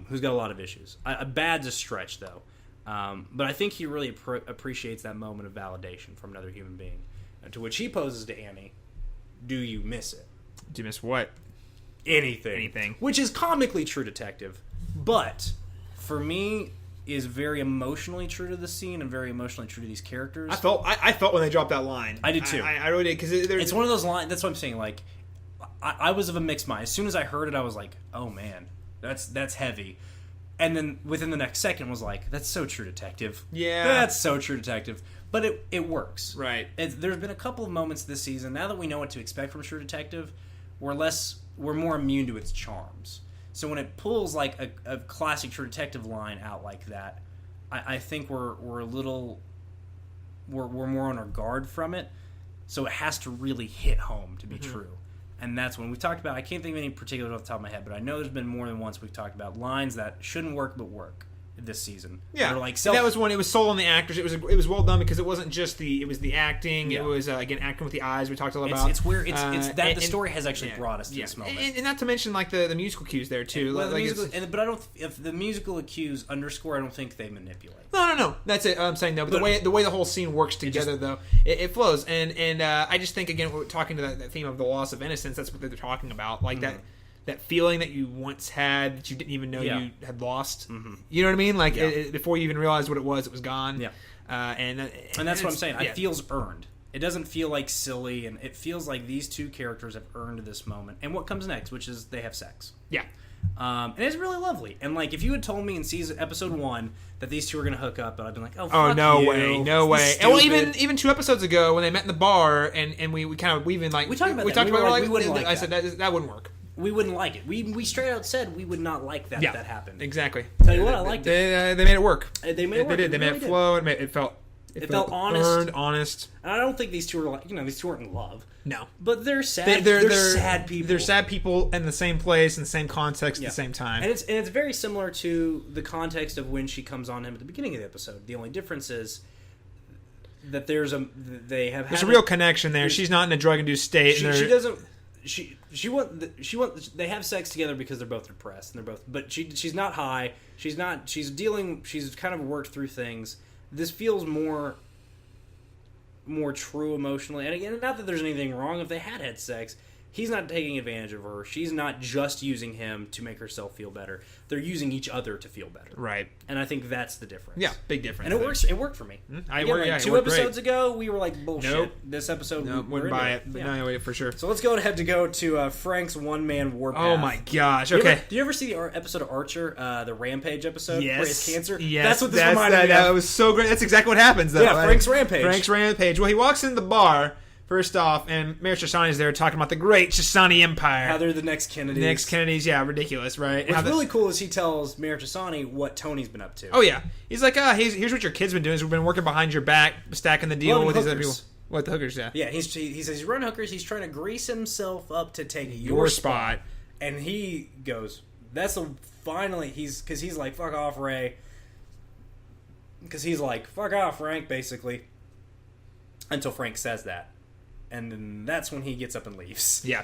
Who's got a lot of issues. Bad's a stretch though. But I think he really appreciates that moment of validation from another human being. To which he poses to Annie, do you miss it? Do you miss what? Anything. Which is comically True Detective. But, for me, is very emotionally true to the scene and very emotionally true to these characters. I felt when they dropped that line. I did too. I really did. Because it's one of those lines, that's what I'm saying, like, I was of a mixed mind. As soon as I heard it, I was like, oh man, that's heavy. And then within the next second was like, that's so True Detective. Yeah. That's so True Detective. But it works. Right. There's been a couple of moments this season, now that we know what to expect from True Detective, we're more immune to its charms. So when it pulls like a classic True Detective line out like that, I think we're more on our guard from it. So it has to really hit home to be true. And that's when we talked about, I can't think of any particular off the top of my head, but I know there's been more than once we've talked about lines that shouldn't work but work this season. Yeah, like that was one. It was sold on the actors. It was well done because it wasn't just it was the acting. Yeah. It was again acting with the eyes. We talked a lot about. It's where the story has actually brought us to this moment, and not to mention like the musical cues there too. But I don't. If the musical cues underscore, I don't think they manipulate. No. That's it. I'm saying no. But the way the whole scene works together though, it flows. And I just think again, we're talking to that theme of the loss of innocence. That's what they're talking about. Like that feeling that you once had that you didn't even know you had lost. You know what I mean? Like before you even realized what it was gone. Yeah. And that's what I'm saying. It feels earned. It doesn't feel like silly, and it feels like these two characters have earned this moment. And what comes next, which is they have sex. Yeah. And it's really lovely. And like, if you had told me in episode 1 that these two were gonna hook up, I'd been like, oh no way. And well, even 2 episodes ago when they met in the bar, and we kind of we talked about we wouldn't like I said that wouldn't work. We wouldn't like it. We straight out said we would not like that. That happened. Exactly. Tell you what, I liked it. They made it work. They made it work. They did. They made it flow. It felt It felt honest. Earned, honest. And I don't think these two are like, these two aren't in love. No. But they're sad. They're sad people. They're sad people in the same place, in the same context, at the same time. And it's very similar to the context of when she comes on him at the beginning of the episode. The only difference is that there's a real connection there. She's not in a drug-induced state. They have sex together because they're both depressed and but she's not high. She's kind of worked through things. This feels more true emotionally. And again, not that there's anything wrong if they had sex. He's not taking advantage of her. She's not just using him to make herself feel better. They're using each other to feel better. Right. And I think that's the difference. Yeah, big difference. And it works. It worked for me. Two episodes ago, we were like, bullshit. Nope. This episode, wouldn't buy it. But no, for sure. So let's go ahead to Frank's one-man warpath. Oh my gosh. Okay. Did you ever see the episode of Archer, the Rampage episode? Yes. Where he has cancer? Yes. That's what this reminded me of. That was so great. That's exactly what happens, though. Yeah, Frank's Rampage. Frank's Rampage. Well, he walks in the bar, first off, and Mayor Shoshani's there talking about the great Shoshani Empire. How they're the next Kennedys. Yeah, ridiculous, right? What's really cool is he tells Mayor Shoshani what Tony's been up to. Oh, yeah. He's like, here's what your kid's been doing. Is we've been working behind your back, stacking the deal with these other people. What, the hookers, yeah. Yeah, he says he's running hookers. He's trying to grease himself up to take your spot. And he goes, because he's like, fuck off, Ray. Because he's like, fuck off, Frank, basically. Until Frank says that. And then that's when he gets up and leaves. Yeah.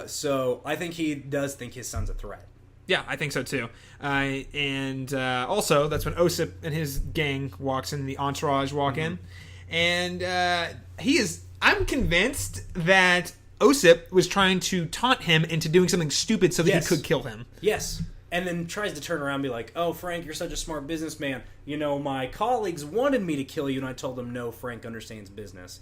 So I think he does think his son's a threat. Yeah, I think so too. And also, that's when Osip and his gang walks in, the entourage walk in. And I'm convinced that Osip was trying to taunt him into doing something stupid so that he could kill him. Yes. And then tries to turn around and be like, oh, Frank, you're such a smart businessman. My colleagues wanted me to kill you, and I told them, no, Frank understands business.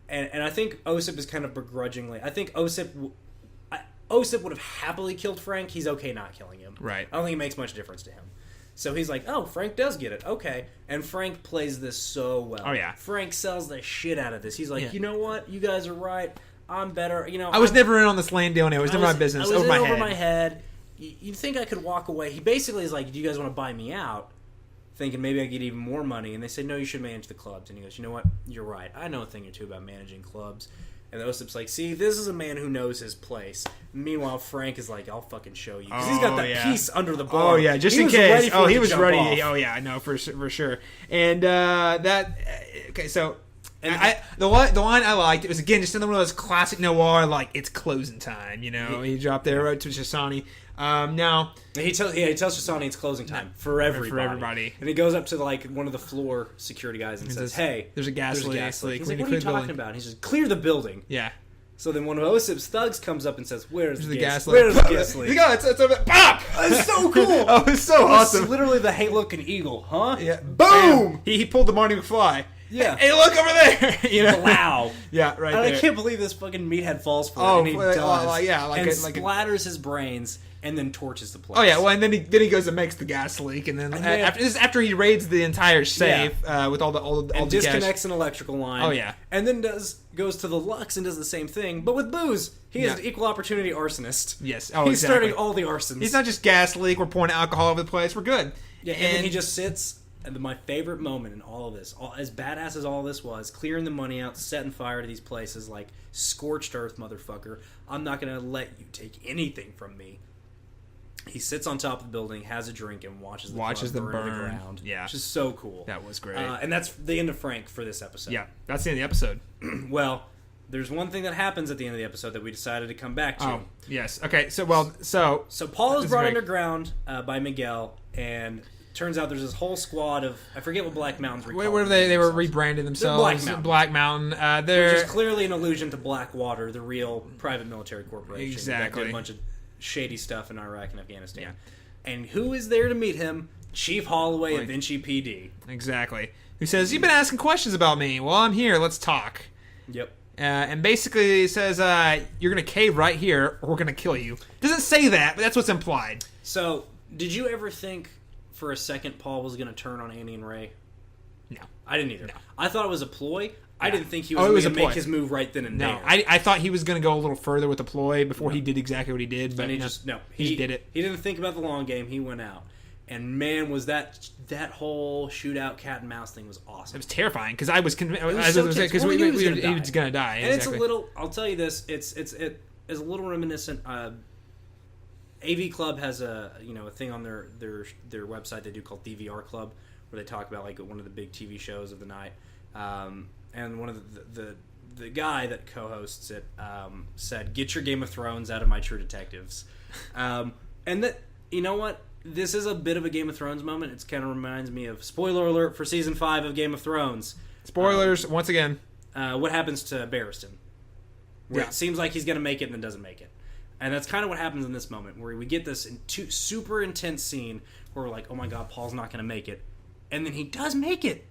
And I think Osip is kind of begrudgingly. I think Osip would have happily killed Frank. He's okay not killing him. Right. I don't think it makes much difference to him. So he's like, oh, Frank does get it. Okay. And Frank plays this so well. Oh, yeah. Frank sells the shit out of this. He's like, you know what? You guys are right. I'm better. I was never in on this land deal. It was never my business. Over my head. You think I could walk away? He basically is like, do you guys want to buy me out? Thinking maybe I get even more money. And they say, no, you should manage the clubs. And he goes, you know what? You're right. I know a thing or two about managing clubs. And Osip's like, see, this is a man who knows his place. Meanwhile, Frank is like, I'll fucking show you. Because he's got that piece under the bar. Oh, yeah, just in case. He was ready. Oh, yeah, no, for sure. And okay, so... the line I liked, it was again just another one of those classic noir, like it's closing time. He dropped there right to Shoshani. Now he tells Shoshani it's closing time for everybody. And he goes up to one of the floor security guys and says, "Hey, there's a gas leak. He's like, "What are you talking about?" He says, "Clear the building." Yeah. So then one of Osip's thugs comes up and says, "Where's the gas leak? Where's the gas leak?" It's pop! It's so cool. Oh, it's so awesome. It's literally the Hey Looking Eagle, huh? Yeah. Boom! He pulled the Marty McFly. Yeah. Hey, look over there! Wow. Yeah, right and there. I can't believe this fucking meathead falls for it. And he does. And splatters his brains and then torches the place. Oh, yeah. Well, and then he goes and makes the gas leak. And then after he raids the entire safe with all the disconnects an electrical line. Oh, yeah. And then goes to the Lux and does the same thing, but with booze. He is an equal opportunity arsonist. Yes. Oh, he's starting all the arsons. He's not just gas leak. We're pouring alcohol over the place. We're good. Yeah, and then he just sits... And my favorite moment in all of this, as badass as all this was, clearing the money out, setting fire to these places like scorched earth, motherfucker. I'm not going to let you take anything from me. He sits on top of the building, has a drink, and watches the burn to the ground. Yeah. Which is so cool. That was great. And that's the end of Frank for this episode. Yeah, that's the end of the episode. Well, there's one thing that happens at the end of the episode that we decided to come back to. Oh, yes. Okay, so Paul is brought underground by Miguel, and... Turns out there's this whole squad of... I forget what Black Mountain's recalled. Where they were rebranding themselves. Black Mountain. Which is clearly an allusion to Blackwater, the real private military corporation. Exactly. That did a bunch of shady stuff in Iraq and Afghanistan. Yeah. And who is there to meet him? Chief Holloway of Vinci PD. Exactly. Who says, you've been asking questions about me. Well, I'm here. Let's talk. Yep. And basically he says, you're going to cave right here or we're going to kill you. Doesn't say that, but that's what's implied. So, did you ever think... for a second Paul was going to turn on Annie and Ray? No. I didn't either. No. I thought it was a ploy. I didn't think he was going to make his move right then and there. No, I thought he was going to go a little further with the ploy before he did exactly what he did. But he did it. He didn't think about the long game. He went out. And man, was that whole shootout cat and mouse thing was It awesome. was terrifterrifying because I was convinced so tense. because Well, we knew he was he was gonna die. And exactly. it's a little. I'll tell you this. It is a little reminiscent. AV Club has a thing on their website they do called DVR Club, where they talk about like one of the big TV shows of the night. And one of the guy that co-hosts it said, "Get your Game of Thrones out of my True Detectives," and that you know what. This is a bit of a Game of Thrones moment. It kind of reminds me of, spoiler alert for season 5 of Game of Thrones. Spoilers once again. What happens to Barristan? Where Yeah. it seems like he's going to make it and then doesn't make it. And that's kind of what happens in this moment, where we get this super intense scene where we're like, oh my god, Paul's not going to make it. And then he does make it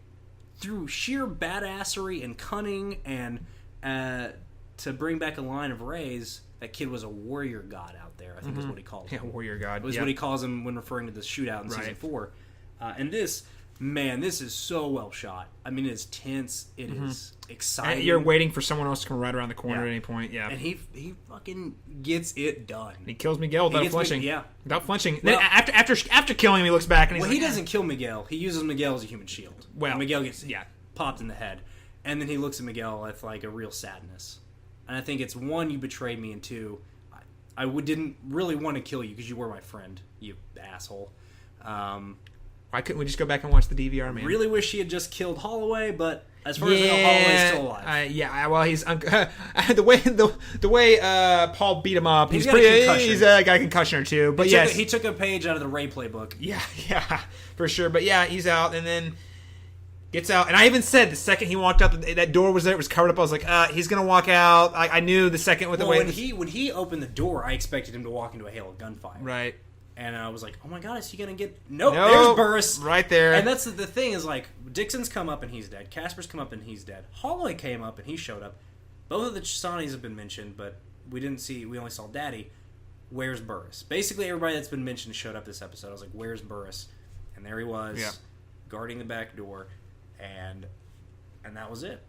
through sheer badassery and cunning, and to bring back a line of Ray's, that kid was a warrior god out there, I think is what he calls him. Yeah, warrior god. Was what he calls him when referring to this shootout in season 4. And this is so well shot. I mean, it's tense. It is exciting. And you're waiting for someone else to come right around the corner Yeah. at any point. Yeah. And he fucking gets it done. He kills Miguel without flinching. Without flinching. Well, then after killing him, he looks back and he's Well, like, he doesn't kill Miguel. He uses Miguel as a human shield. Well, and Miguel gets yeah. popped in the head. And then he looks at Miguel with like a real sadness. And I think it's, one, you betrayed me, and two, I didn't really want to kill you because you were my friend, you asshole. Why couldn't we just go back and watch the DVR, man? Really wish he had just killed Holloway, but as far as I know, Holloway's still alive. Well, he's the way Paul beat him up. He's got a concussion. He's got a concussion or two. But yes, he took a page out of the Ray playbook. Yeah, for sure. But yeah, he's out, and then gets out. And I even said the second he walked out, that door was there, it was covered up. I was like, he's gonna walk out. I knew the second with the way when he opened the door, I expected him to walk into a hail of gunfire. Right. And I was like, oh my god, is he going to get... Nope, there's Burris. Right there. And that's the thing is, like, Dixon's come up and he's dead. Casper's come up and he's dead. Holloway came up and he showed up. Both of the Chisanis have been mentioned, but we only saw Daddy. Where's Burris? Basically, everybody that's been mentioned showed up this episode. I was like, where's Burris? And there he was, guarding the back door, and that was it.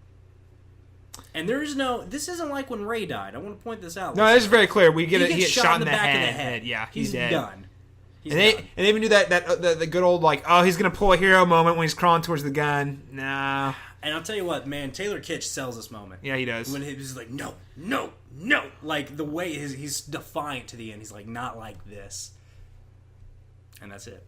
And there is this isn't like when Ray died. I want to point this out. No, this is very clear. He gets shot in the back head. of the head. Yeah, he's dead. done. And they even do the good old like, oh, he's gonna pull a hero moment when he's crawling towards the gun. Nah. And I'll tell you what, man, Taylor Kitsch sells this moment. Yeah, he does. When he's like, no, like the way he's defiant to the end. He's like, not like this, and that's it.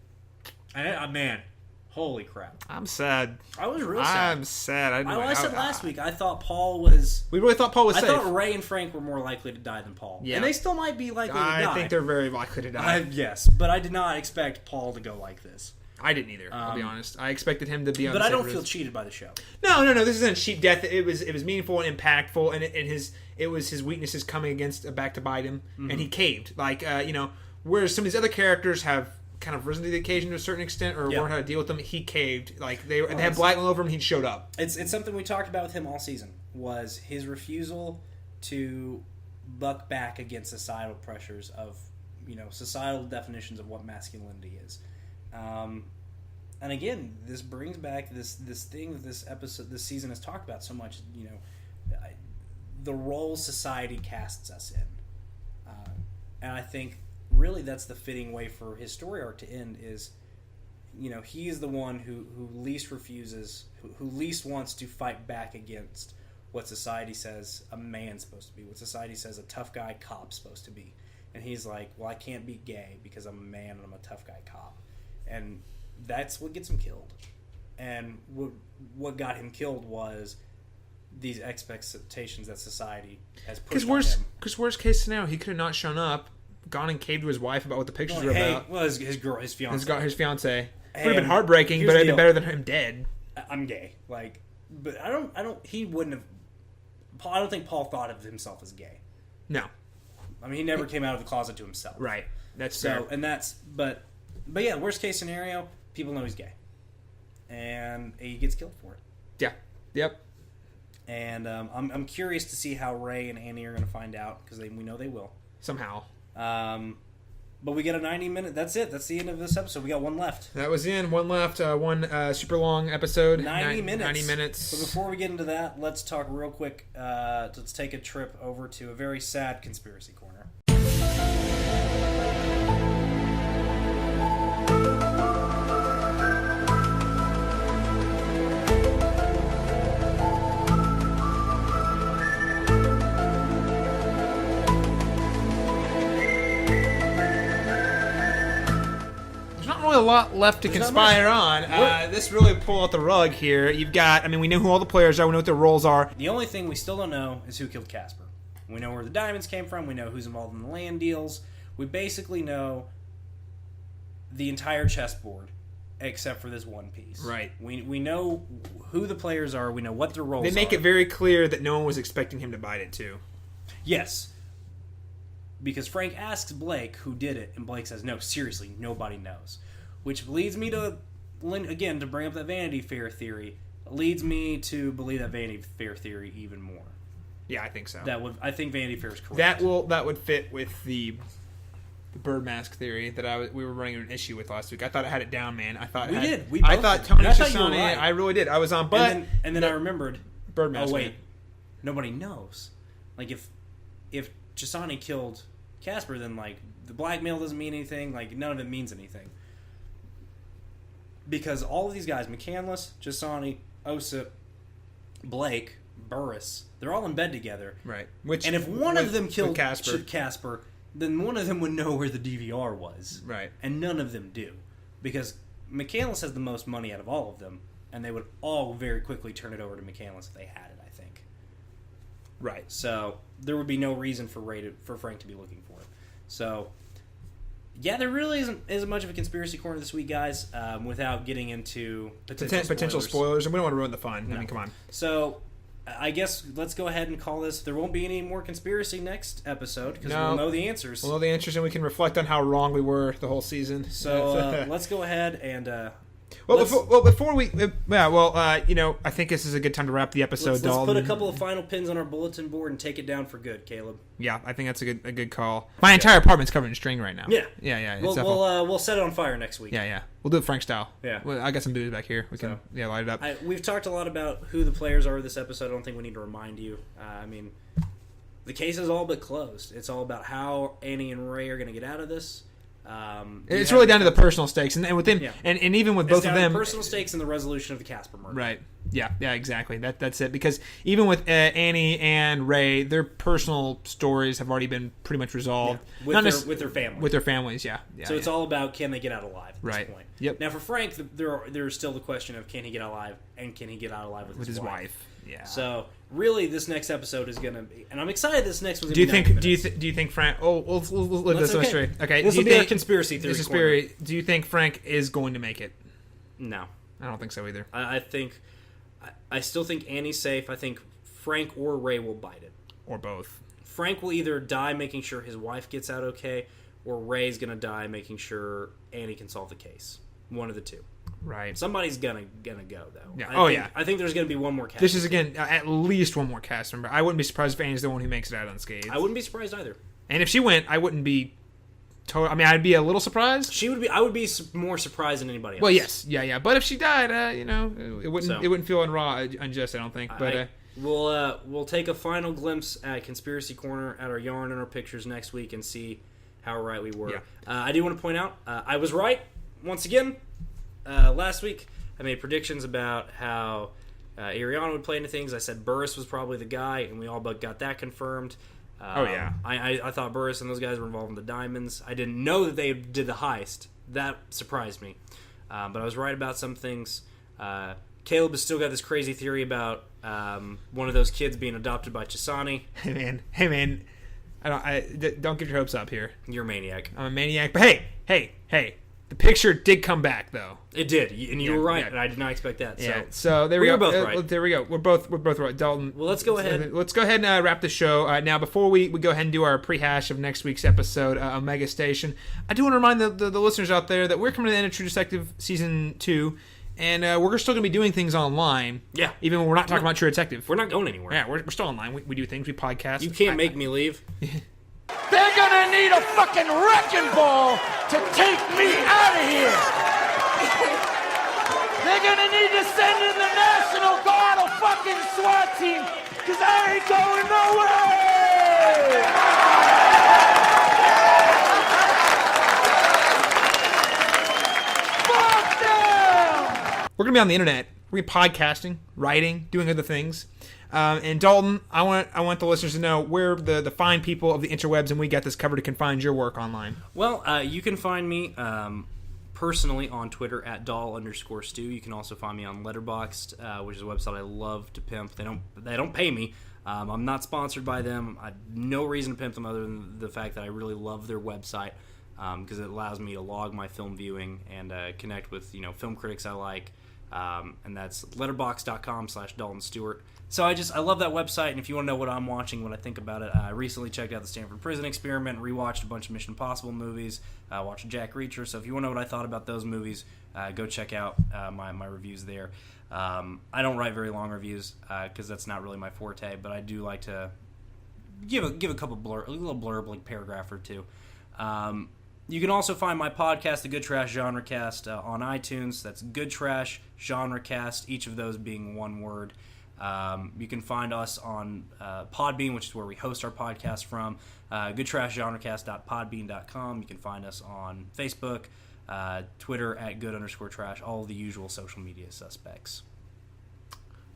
And man, holy crap! I'm sad. I was real sad. I'm sad. I said last week. I thought Paul was. We really thought Paul was safe. I thought Ray and Frank were more likely to die than Paul. Yeah. And they still might be likely to die. I think they're very likely to die. Yes, but I did not expect Paul to go like this. I didn't either. I'll be honest. I expected him to be on. But the I don't safe feel route. cheated by the show. No. This isn't cheap death. It was meaningful and impactful, and it was his weaknesses coming back to bite him, and he caved. Like whereas some of these other characters have kind of risen to the occasion to a certain extent, or learned how to deal with them. He caved. Like they had black over him, he showed up. It's something we talked about with him all season. Was his refusal to buck back against societal pressures of societal definitions of what masculinity is. And again, this brings back this thing that this season has talked about so much. The role society casts us in, and I think really that's the fitting way for his story arc to end. Is he is the one who least refuses, who least wants to fight back against what society says a man's supposed to be, what society says a tough guy cop's supposed to be, and he's like, well, I can't be gay because I'm a man and I'm a tough guy cop. And that's what gets him killed. And what got him killed was these expectations that society has pushed on him. Because worst case scenario, he could have not shown up, gone and caved to his wife about what the pictures were about. Well, his fiance. His fiance. It would have been heartbreaking, but it'd been better than him dead. I'm gay. Like, but I don't. He wouldn't have. I don't think Paul thought of himself as gay. No. I mean, he never came out of the closet to himself. Right. That's so, fair. and that's but yeah. Worst case scenario, people know he's gay, and he gets killed for it. Yeah. Yep. And I'm curious to see how Ray and Annie are going to find out, because we know they will Somehow. But we get a 90-minute. That's it. That's the end of this episode. We got one left. That was in. One left. One super long episode. 90 minutes. 90 minutes. So before we get into that, let's talk real quick. Let's take a trip over to a very sad conspiracy corner. lot left to conspire on. This really pull out the rug here. You've got, we know who all the players are. We know what their roles are. The only thing we still don't know is who killed Casper. We know where the diamonds came from. We know who's involved in the land deals. We basically know the entire chessboard, except for this one piece. Right. We know who the players are. We know what their roles are. They make it very clear that no one was expecting him to bite it, too. Yes. Because Frank asks Blake who did it, and Blake says, no, seriously, nobody knows. Which leads me to, again, to bring up that Vanity Fair theory, leads me to believe that Vanity Fair theory even more. Yeah, I think so. I think Vanity Fair is correct. That would fit with the bird mask theory that we were running an issue with last week. I thought I had it down, man. I thought we did. I thought Tony I thought you were Chisani. right. I really did. I was on, but and then I remembered. Bird mask. Oh wait, nobody knows. Like if Chisani killed Casper, then like the blackmail doesn't mean anything. Like none of it means anything because all of these guys, McCandless, Chisani, Osip, Blake, Burris, they're all in bed together. Right. And if one of them killed Casper, then one of them would know where the DVR was. Right. And none of them do. Because McCandless has the most money out of all of them, and they would all very quickly turn it over to McCandless if they had it, I think. Right. So there would be no reason for Frank to be looking for it. So, yeah, there really isn't much of a conspiracy corner this week, guys, without getting into potential spoilers. And we don't want to ruin the fun. No. Come on. So I guess let's go ahead and call this. There won't be any more conspiracy next episode because we'll know the answers. We'll know the answers, and we can reflect on how wrong we were the whole season. So let's go ahead and. Before we, I think this is a good time to wrap the episode. Let's put a couple of final pins on our bulletin board and take it down for good, Caleb. Yeah, I think that's a good call. My entire apartment's covered in string right now. Yeah. We'll set it on fire next week. Yeah. We'll do it Frank style. Yeah. I got some booze back here. We can light it up. We've talked a lot about who the players are this episode. I don't think we need to remind you. The case is all but closed. It's all about how Annie and Ray are going to get out of this. It's really down to the personal stakes, and within, and even with both of them, personal stakes and the resolution of the Casper murder. Right. Yeah, exactly. That's it. Because even with Annie and Ray, their personal stories have already been pretty much resolved. Yeah. With their families. With their families, yeah. So it's all about can they get out alive at this point. Yep. Now for Frank, there's still the question of can he get out alive, and can he get out alive with his wife? Yeah. So really, this next episode is going to be, and I'm excited. This next one's do going to be. Do you think Frank? Oh, we'll live this one straight. Okay. This will be a conspiracy theory. Do you think Frank is going to make it? No, I don't think so either. I still think Annie's safe. I think Frank or Ray will bite it, or both. Frank will either die making sure his wife gets out okay, or Ray's going to die making sure Annie can solve the case. One of the two. Right. Somebody's gonna go though. Yeah. I think there's gonna be one more cast. This is again at least one more cast member. I wouldn't be surprised if Annie's the one who makes it out unscathed. I wouldn't be surprised either. And if she went, I wouldn't be. I'd be a little surprised. She would be. I would be more surprised than anybody else. Well, yes, yeah. But if she died, it wouldn't feel unjust. I don't think. But we'll take a final glimpse at Conspiracy Corner at our yarn and our pictures next week and see how right we were. Yeah. I do want to point out I was right once again. Last week, I made predictions about how Ariana would play into things. I said Burris was probably the guy, and we all but got that confirmed. I thought Burris and those guys were involved in the diamonds. I didn't know that they did the heist. That surprised me. But I was right about some things. Caleb has still got this crazy theory about one of those kids being adopted by Chisani. Hey man, don't get your hopes up here. You're a maniac. I'm a maniac, but hey. The picture did come back, though. It did, and you were right, and I did not expect that. So there we go. We're both right. There we go. We're both right, Dalton. Well, let's go ahead. Let's go ahead and wrap the show. Now, before we go ahead and do our pre-hash of next week's episode, Omega Station, I do want to remind the listeners out there that we're coming to the end of True Detective Season 2, and we're still going to be doing things online. Yeah. Even when we're not talking about True Detective. We're not going anywhere. Yeah, we're still online. We do things. We podcast. You can't make me leave. They're gonna need a fucking wrecking ball to take me out of here. They're gonna need to send in the National Guard or fucking SWAT team, because I ain't going nowhere. Fuck them. We're gonna be on the internet. We're gonna be podcasting, writing, doing other things. And Dalton, I want the listeners to know where the fine people of the interwebs and We Got This Covered can find your work online. Well, you can find me personally on Twitter at doll_stew. You can also find me on Letterboxd, which is a website I love to pimp. They don't pay me. I'm not sponsored by them. I have no reason to pimp them other than the fact that I really love their website because it allows me to log my film viewing and connect with film critics I like. And that's letterboxd.com/Dalton Stewart. So I love that website, and if you want to know what I'm watching, what I think about it, I recently checked out the Stanford Prison Experiment, rewatched a bunch of Mission Impossible movies, watched Jack Reacher. So if you want to know what I thought about those movies, go check out my reviews there. I don't write very long reviews because that's not really my forte, but I do like to give a little blurb, like paragraph or two. You can also find my podcast, The Good Trash Genre Cast, on iTunes. That's Good Trash Genre Cast, each of those being one word. You can find us on Podbean, which is where we host our podcast from, goodtrashgenrecast.podbean.com. You can find us on Facebook, Twitter at good_trash, all the usual social media suspects.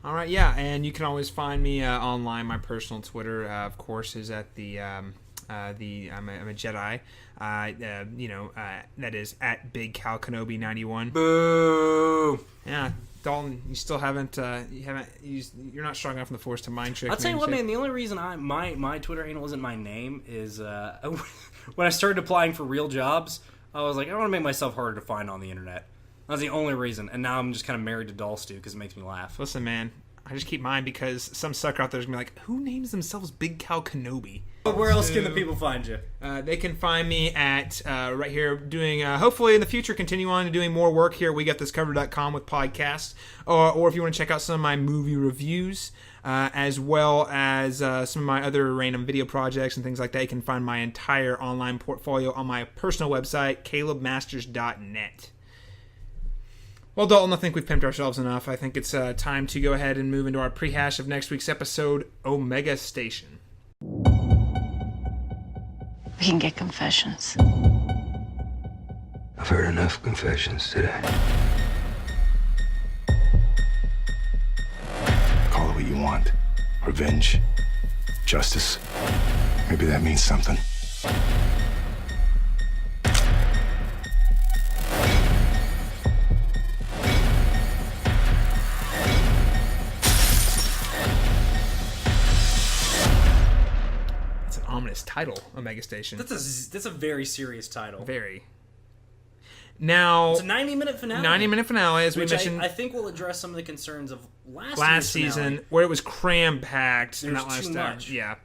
All right, yeah, and you can always find me online. My personal Twitter, of course, is at I'm a Jedi. That is at Big Cal Kenobi 91. Boo! Yeah, Dalton, you still haven't. You're not strong enough in the Force to mind trick. I'll tell you what, man. The only reason my Twitter handle isn't my name is when I started applying for real jobs, I was like, I want to make myself harder to find on the internet. That's the only reason. And now I'm just kind of married to Doll Stew because it makes me laugh. Listen, man, I just keep mine because some sucker out there is gonna be like, who names themselves Big Cal Kenobi? But where else can the people find you? They can find me at right here doing, hopefully in the future, continue on to doing more work here at WeGotThisCovered.com with podcasts. Or if you want to check out some of my movie reviews, as well as some of my other random video projects and things like that, you can find my entire online portfolio on my personal website, calebmasters.net. Well, Dalton, I think we've pimped ourselves enough. I think it's time to go ahead and move into our prehash of next week's episode, Omega Station. We can get confessions. I've heard enough confessions today. Call it what you want. Revenge. Justice. Maybe that means something. Ominous title, Omega Station. That's a very serious title. Very. Now, it's a 90-minute finale. 90-minute finale, as we mentioned. I think will address some of the concerns of last season, where it was cram-packed. There's too much. Yeah.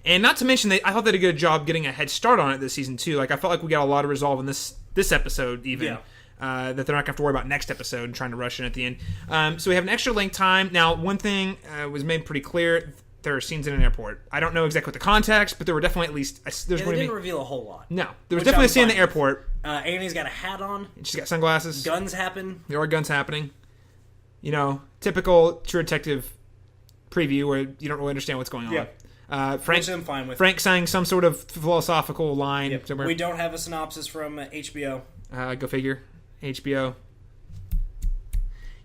And not to mention, I thought they did a good job getting a head start on it this season, too. Like, I felt like we got a lot of resolve in this episode, even. Yeah. That they're not going to have to worry about next episode and trying to rush in at the end. So we have an extra length time. Now, one thing was made pretty clear. There are scenes in an airport. I don't know exactly what the context, but there were definitely at least... They didn't reveal a whole lot. No. There was definitely a scene in the airport. Annie's got a hat on. She's got sunglasses. Guns happen. There are guns happening. Typical True Detective preview where you don't really understand what's going on. Yeah. Frank, which I'm fine with. Frank saying some sort of philosophical line. Yep. We don't have a synopsis from HBO. Go figure. HBO.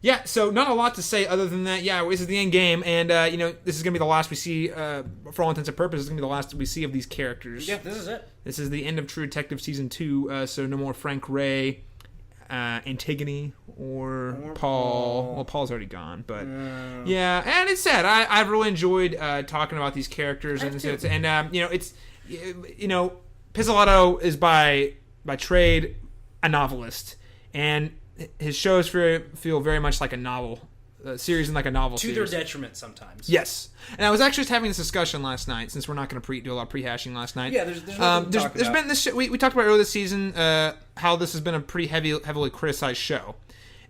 Yeah, so not a lot to say other than that. Yeah, this is the end game, and this is gonna be the last we see. For all intents and purposes, it's gonna be the last we see of these characters. Yeah, this is it. This is the end of True Detective season 2. So no more Frank Ray, Antigone, or Paul. Well, Paul's already gone, but yeah, and it's sad. I've really enjoyed talking about these characters, Pizzolatto is by trade a novelist, and his shows feel very much like a novel series and like a novel to series. their detriment sometimes. Yes, and I was actually just having this discussion last night, since we're not going to do a lot of prehashing last night. Yeah, there's been this we talked about earlier this season how this has been a pretty heavily criticized show,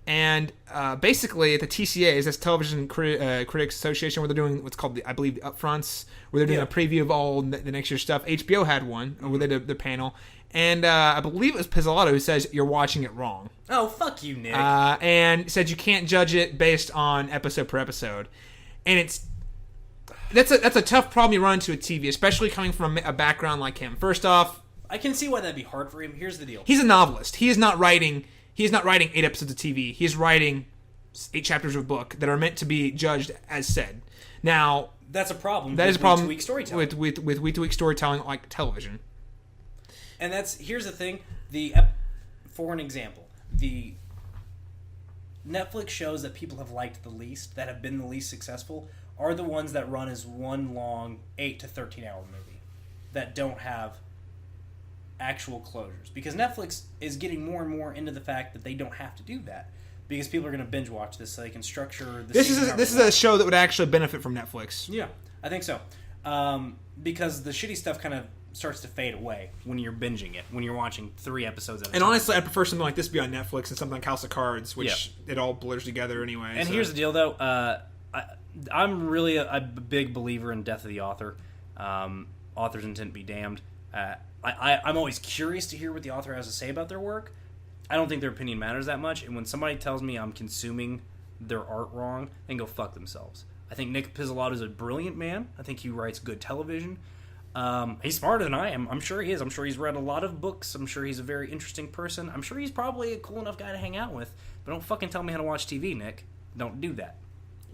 and basically at the TCAs, that's Television Critics Association, where they're doing what's called I believe the upfronts, where they're doing a preview of all the next year's stuff. HBO had one where they did the panel. And I believe it was Pizzolatto who says you're watching it wrong. Oh, fuck you, Nick. And said you can't judge it based on episode per episode. And that's a tough problem you run into at TV, especially coming from a background like him. First off, I can see why that'd be hard for him. Here's the deal. He's a novelist. He is not writing 8 episodes of TV. He's writing 8 chapters of a book that are meant to be judged as said. Now, that's a problem. That is a problem week-to-week storytelling. With week-to-week storytelling like television. And here's the thing. For an example, the Netflix shows that people have liked the least, that have been the least successful, are the ones that run as one long 8 to 13 hour movie that don't have actual closures. Because Netflix is getting more and more into the fact that they don't have to do that. Because people are going to binge watch this so they can structure the This is a show that would actually benefit from Netflix. Yeah, I think so. Because the shitty stuff kind of starts to fade away when you're binging it, when you're watching 3 episodes at a time. And honestly, I prefer something like this be on Netflix and something like House of Cards, which it all blurs together anyway. And here's the deal, though. I'm really a big believer in death of the author. Author's intent be damned. I'm always curious to hear what the author has to say about their work. I don't think their opinion matters that much. And when somebody tells me I'm consuming their art wrong, then go fuck themselves. I think Nick Pizzolatto is a brilliant man. I think he writes good television. He's smarter than I am. I'm sure he is. I'm sure he's read a lot of books. I'm sure he's a very interesting person. I'm sure he's probably a cool enough guy to hang out with. But don't fucking tell me how to watch TV, Nick. Don't do that.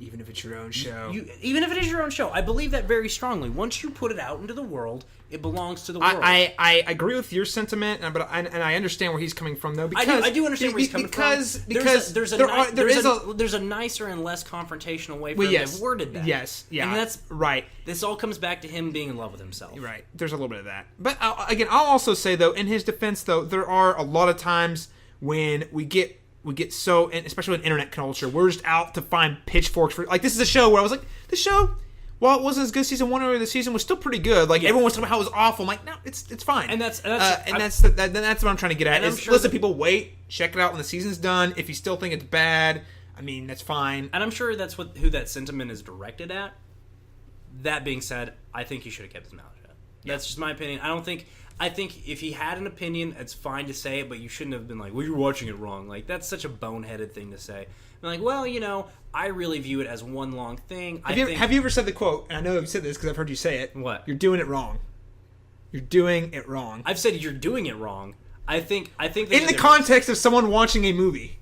Even if it's your own show. Even if it is your own show. I believe that very strongly. Once you put it out into the world, it belongs to the world. I agree with your sentiment, but I understand where he's coming from, though. Because, I do understand where he's coming from. Because there's a nicer and less confrontational way for him to have worded that. Yes, yeah. And that's right. This all comes back to him being in love with himself. Right. There's a little bit of that. But again, I'll also say, though, in his defense, though, there are a lot of times when we get so, and especially in internet culture, we're just out to find pitchforks for, like, this is a show where I was like, this show, while it wasn't as good season 1 or the season was still pretty good. Like, everyone was talking about how it was awful. I'm like, no, it's fine. And that's what I'm trying to get at. Is, sure listen, people, wait, check it out when the season's done. If you still think it's bad, I mean, that's fine. And I'm sure that's who that sentiment is directed at. That being said, I think he should have kept his mouth shut. That's just my opinion. I think if he had an opinion, it's fine to say it, but you shouldn't have been like, well, you're watching it wrong. Like, that's such a boneheaded thing to say. I'm like, well, I really view it as one long thing. Have you ever said the quote, and I know you've said this because I've heard you say it. What? You're doing it wrong. You're doing it wrong. I've said you're doing it wrong. I think in the context of someone watching a movie.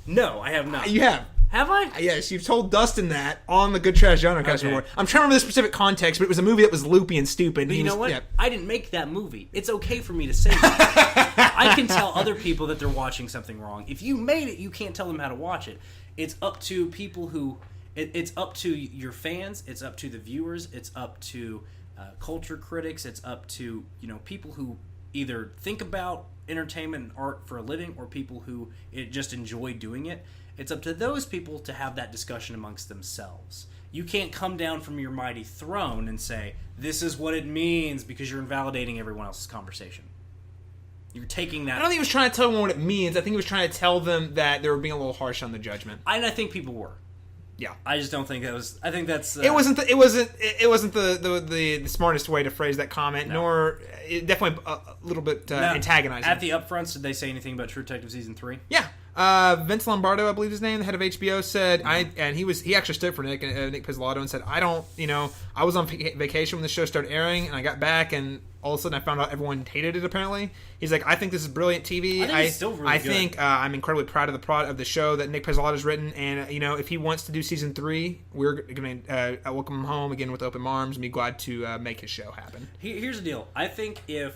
No, I have not. You have. Have I? Yes, you've told Dustin that on the Good Trash Genre Cast before. I'm trying to remember the specific context, but it was a movie that was loopy and stupid. But you know what? Yeah. I didn't make that movie. It's okay for me to say that. I can tell other people that they're watching something wrong. If you made it, you can't tell them how to watch it. It's up to people who... It's up to your fans. It's up to the viewers. It's up to culture critics. It's up to people who either think about entertainment and art for a living or people who just enjoy doing it. It's up to those people to have that discussion amongst themselves. You can't come down from your mighty throne and say, this is what it means, because you're invalidating everyone else's conversation. You're taking that... I don't think he was trying to tell them what it means. I think he was trying to tell them that they were being a little harsh on the judgment. And I think people were. Yeah. I just don't think that was... I think that's... It wasn't the smartest way to phrase that comment, nor... definitely a little bit antagonizing. At the upfronts, did they say anything about True Detective Season 3? Yeah. Vince Lombardo, I believe his name, the head of HBO, said, he actually stood for Nick Pizzolatto and said, I was on vacation when the show started airing, and I got back, and all of a sudden I found out everyone hated it, apparently. He's like, I think this is brilliant TV. I think it's still really good. think I'm incredibly proud of the show that Nick Pizzolatto's written, and, if he wants to do season 3, we're going to welcome him home again with open arms and be glad to make his show happen. Here's the deal. I think if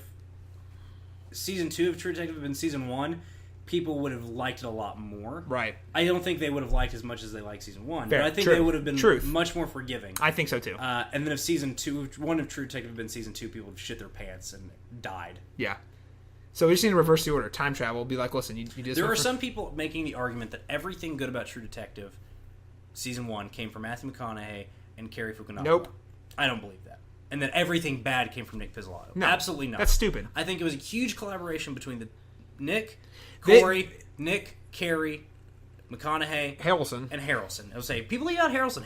season 2 of True Detective had been season 1, people would have liked it a lot more. Right. I don't think they would have liked as much as they liked season 1. Fair. But I think True. they would have been Truth. much more forgiving. I think so too. And then if season 1 of True Detective had been season 2, people would have shit their pants and died. Yeah. So we just need to reverse the order. Time travel. Be like, listen, you do this. There are some people making the argument that everything good about True Detective season 1 came from Matthew McConaughey and Cary Fukunaga. Nope. I don't believe that. And that everything bad came from Nick Pizzolatto. No. Absolutely not. That's stupid. I think it was a huge collaboration between the Corey, Nick, Cary, McConaughey, Harrelson. and Harrelson. I would say people leave out Harrelson.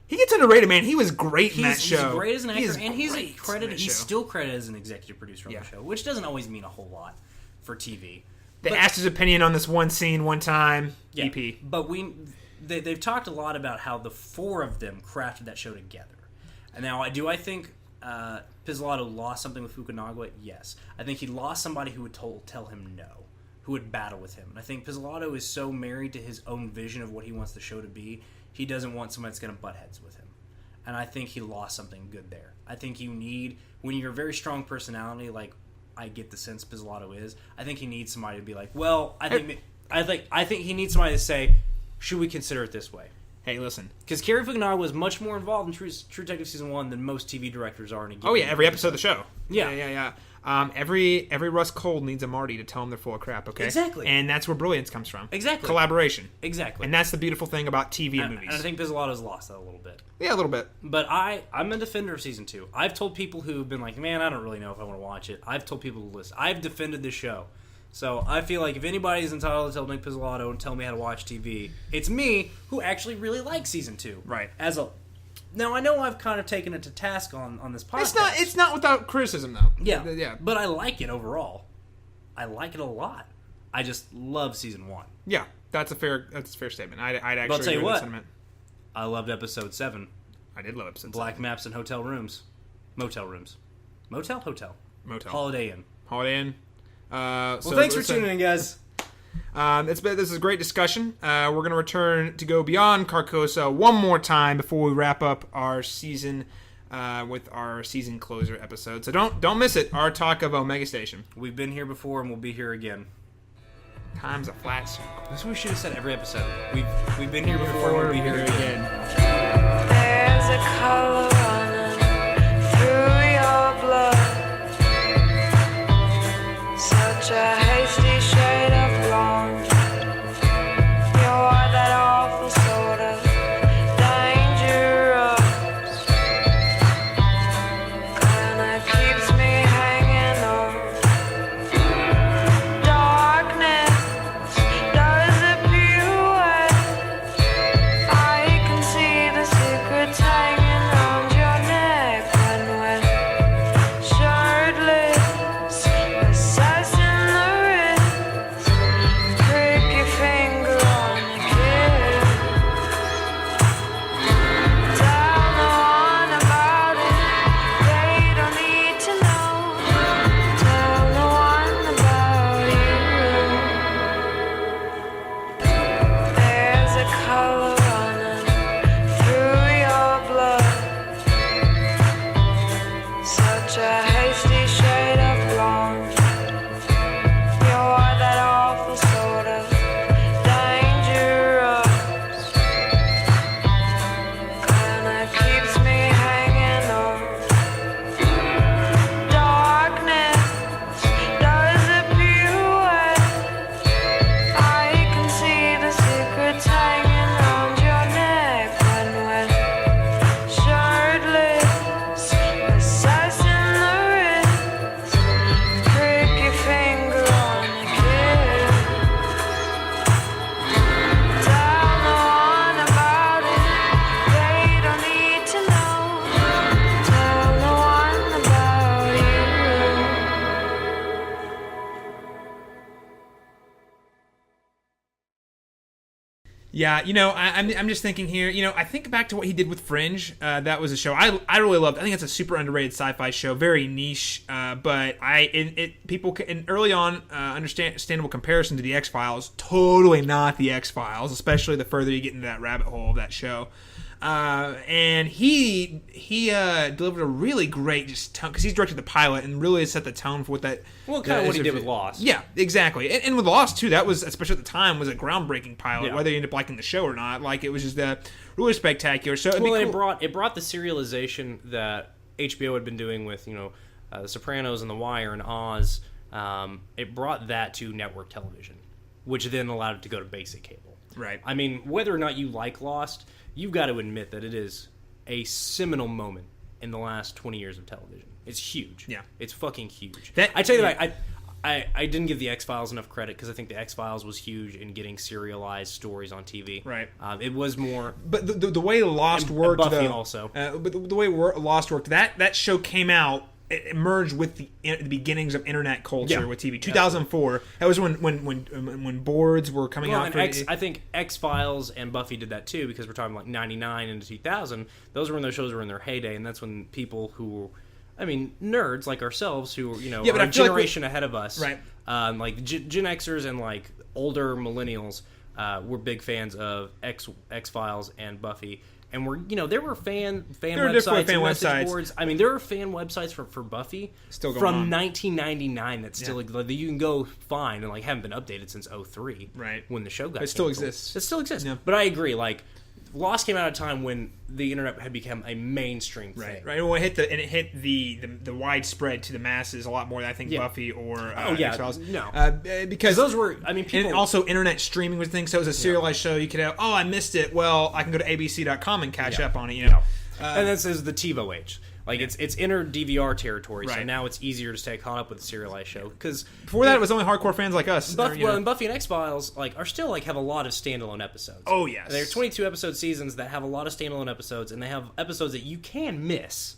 He gets underrated, man. He was great in that show. He's great as an actor, and he's still credited as an executive producer on the show, which doesn't always mean a whole lot for TV. They asked his opinion on this one scene one time. Yeah, EP. But they've talked a lot about how the 4 of them crafted that show together. And now, I think Pizzolatto lost something with Fukunaga? Yes. I think he lost somebody who would tell him no, who would battle with him. And I think Pizzolatto is so married to his own vision of what he wants the show to be, he doesn't want somebody that's going to butt heads with him. And I think he lost something good there. I think you need, when you're a very strong personality, like I get the sense Pizzolatto is. I think he needs somebody to be like, well, I think he needs somebody to say, should we consider it this way? Hey, listen. Because Cary Fukunaga was much more involved in True Detective Season 1 than most TV directors are in a given Every episode of the show. Yeah. Every Russ Cole needs a Marty to tell him they're full of crap, okay? Exactly. And that's where brilliance comes from. Exactly. Collaboration. Exactly. And that's the beautiful thing about TV and movies. And I think Pizzolatto's lost that a little bit. Yeah, a little bit. But I'm a defender of Season 2. I've told people who've been like, man, I don't really know if I want to watch it. I've told people to listen. I've defended this show. So I feel like if anybody is entitled to tell Nick Pizzolatto and tell me how to watch TV, it's me who actually really likes Season 2. Right. Now, I know I've kind of taken it to task on this podcast. It's not without criticism, though. Yeah. But I like it overall. I like it a lot. I just love Season 1. Yeah, that's a fair statement. I'd actually But I'll tell you agree with what, that sentiment. I loved Episode 7. I did love episode Black 7. Maps and Hotel Rooms. Motel Rooms. Motel? Hotel. Motel. Holiday Inn. Holiday Inn. Well, thanks for tuning in, guys. This is a great discussion. We're going to return to go beyond Carcosa one more time before we wrap up our season with our season closer episode. So don't miss it. Our talk of Omega Station. We've been here before and we'll be here again. Time's a flat circle. That's what we should have said every episode. We've been here before and we'll be here again. There's a color running through your blood, such a hasty shade of blonde. You're that awful sort of dangerous, kinda keeps me hanging on. Darkness does appear wet. I can see the secrets hanging round your neck when we're shirtless, assessing the risks. Prick your finger on the kiss. Tell no one about it. They don't need to know. Tell no one about you. There's a color running through your blood, such a hasty shade of blonde. You're that awful sort of dangerous, kinda keeps me hanging on. Darkness does appear wet. I can see the secrets hanging round your neck when we're shirtless, assessing the risks. Prick your finger on the kiss. Tell no one about it. They don't need to know. Tell no one about you. Yeah, I'm just thinking here. I think back to what he did with Fringe. That was a show I really loved. I think it's a super underrated sci-fi show, very niche. But people can early on understandable comparison to the X-Files. Totally not the X-Files, especially the further you get into that rabbit hole of that show. And he delivered a really great because he's directed the pilot and really set the tone for what that. Well, kind of what he did with Lost. Yeah, exactly. And with Lost too, that was, especially at the time, was a groundbreaking pilot. Yeah. Whether you end up liking the show or not, like it was just really spectacular. So it'd be Well, cool. it brought the serialization that HBO had been doing with The Sopranos and The Wire and Oz. It brought that to network television, which then allowed it to go to basic cable. Right. I mean, whether or not you like Lost, you've got to admit that it is a seminal moment in the last 20 years of television. It's huge. Yeah. It's fucking huge. I tell you that I didn't give the X-Files enough credit because I think the X-Files was huge in getting serialized stories on TV. Right. It was more... But the way Lost worked, Buffy though, also. But the way Lost worked, that show came out. It merged with the beginnings of internet culture with TV. 2004. That was when boards were coming out. I think X-Files and Buffy did that too, because we're talking like 99 into 2000. Those were when those shows were in their heyday, and that's when people who, nerds like ourselves, who are a generation ahead of us, right? Like Gen Xers and like older millennials, were big fans of X-Files and Buffy. And there were fan There were websites, definitely fan and message websites. boards. I mean, there are fan websites for Buffy Still going from on. 1999 that still that you can go find and haven't been updated since 03. Right. When the show got It still canceled. exists. It still exists. Yeah. But I agree. Lost came out at a time when the internet had become a mainstream thing. Right. Well, it hit the widespread to the masses a lot more than I think Yeah. Buffy or X-Files. No. Because those were, people... And also internet streaming was a thing, so it was a serialized show. You could have, I missed it. Well, I can go to abc.com and catch up on it, and this is the TiVo age. It's inner DVR territory, so Right. now it's easier to stay caught up with the serialized show. Because before that, it was only hardcore fans like us. and Buffy and X-Files are still have a lot of standalone episodes. Oh, yes. They're 22 episode seasons that have a lot of standalone episodes, and they have episodes that you can miss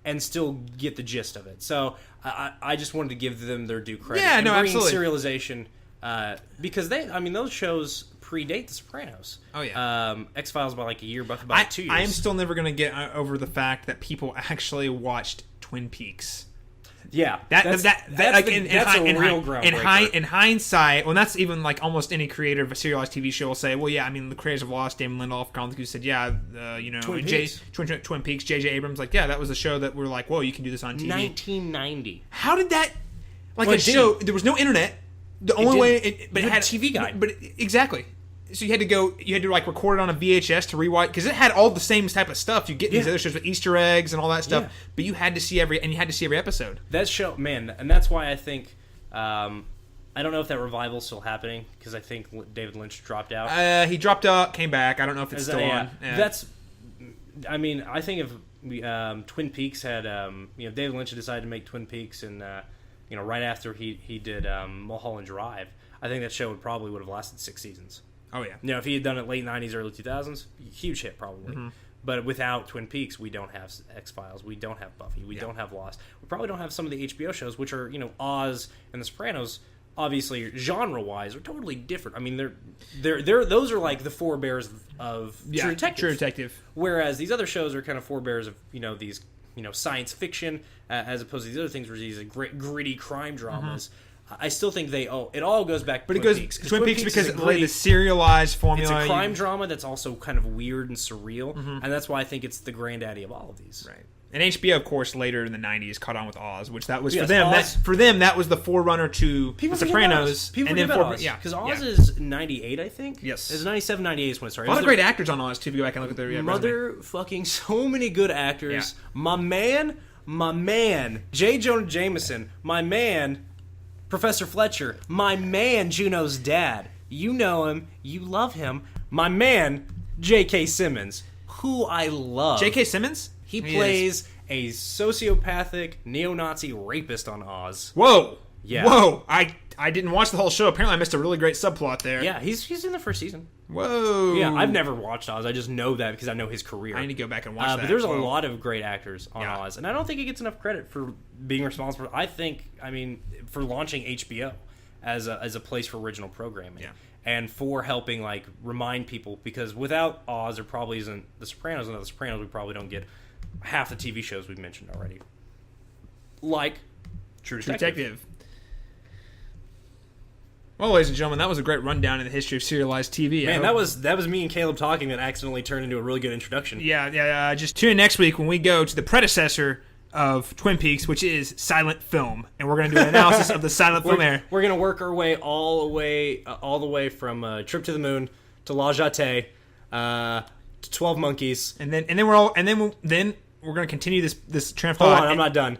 and still get the gist of it. So I just wanted to give them their due credit. Yeah, and no, bringing absolutely. Serialization, because those shows predate The Sopranos. Oh, yeah. X-Files by a year, Buffy by 2 years. I am still never going to get over the fact that people actually watched Twin Peaks. Yeah, That's a real groundbreaker. In hindsight, well, that's even almost any creator of a serialized TV show will say, well, yeah, I mean, the creators of Lost, Damon Lindelof, Colin Cuse said, yeah, Twin Peaks. Twin Peaks, J.J. Abrams, yeah, that was a show that we're like, whoa, you can do this on TV. 1990. How did that, Well, show, there was no internet. The only way, but You it had had a TV guide. But exactly. So you had to record it on a VHS to rewatch, because it had all the same type of stuff you get in these other shows with Easter eggs and all that stuff. Yeah. But you had to see every episode. That show, man, and that's why I think I don't know if that revival's still happening, because I think David Lynch dropped out. He dropped out, came back. I don't know if it's still on. Yeah. That's, I mean, I think if Twin Peaks had, David Lynch had decided to make Twin Peaks, and right after he did Mulholland Drive, I think that show would have lasted 6 seasons. Oh yeah. If he had done it late 90s, early 2000s, huge hit probably. Mm-hmm. But without Twin Peaks, we don't have X-Files, we don't have Buffy, we don't have Lost. We probably don't have some of the HBO shows, which are, Oz and The Sopranos, obviously genre-wise, are totally different. I mean, those are the forebears of True Detective. True Detective. Whereas these other shows are kind of forebears of, these, science fiction, as opposed to these other things where these gritty crime dramas. I still think it all goes back to Twin Peaks. Twin Peaks because is it laid the serialized formula. It's a crime drama that's also kind of weird and surreal, and that's why I think it's the granddaddy of all of these. Right. And HBO, of course, later in the 90s caught on with Oz, which that was Yes, for them. Oz. For them, that was the forerunner to The Sopranos. People and forget about Oz. yeah, because Oz is 98, I think. Yes. It's 97, 98 is when it started. A lot of great actors on Oz, too, if you go back and look at their resume. Motherfucking so many good actors. Yeah. My man, J. Jonah Jameson. My man, Professor Fletcher. My man, Juno's dad. You know him. You love him. My man, J.K. Simmons, who I love. J.K. Simmons? He plays a sociopathic neo-Nazi rapist on Oz. Whoa. Yeah. Whoa. I didn't watch the whole show. Apparently I missed a really great subplot there. Yeah, he's in the first season. Whoa. Yeah, I've never watched Oz. I just know that because I know his career. I need to go back and watch that. But there's as well. a lot of great actors on Oz, and I don't think he gets enough credit for being responsible. For launching HBO as a place for original programming, and for helping remind people, because without Oz, there probably isn't The Sopranos, and The Sopranos, we probably don't get half the TV shows we've mentioned already, like True Detective. Well, ladies and gentlemen, that was a great rundown in the history of serialized TV. Man, that was me and Caleb talking that accidentally turned into a really good introduction. Yeah. Just tune in next week when we go to the predecessor of Twin Peaks, which is silent film, and we're going to do an analysis of the silent film era. We're going to work our way all the way from Trip to the Moon to La Jetée, to 12 Monkeys, and then we're going to continue this train of Hold thought. on, I'm not done.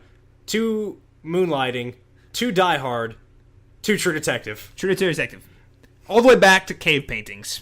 To Moonlighting, to Die Hard, to True Detective. True Detective. All the way back to cave paintings.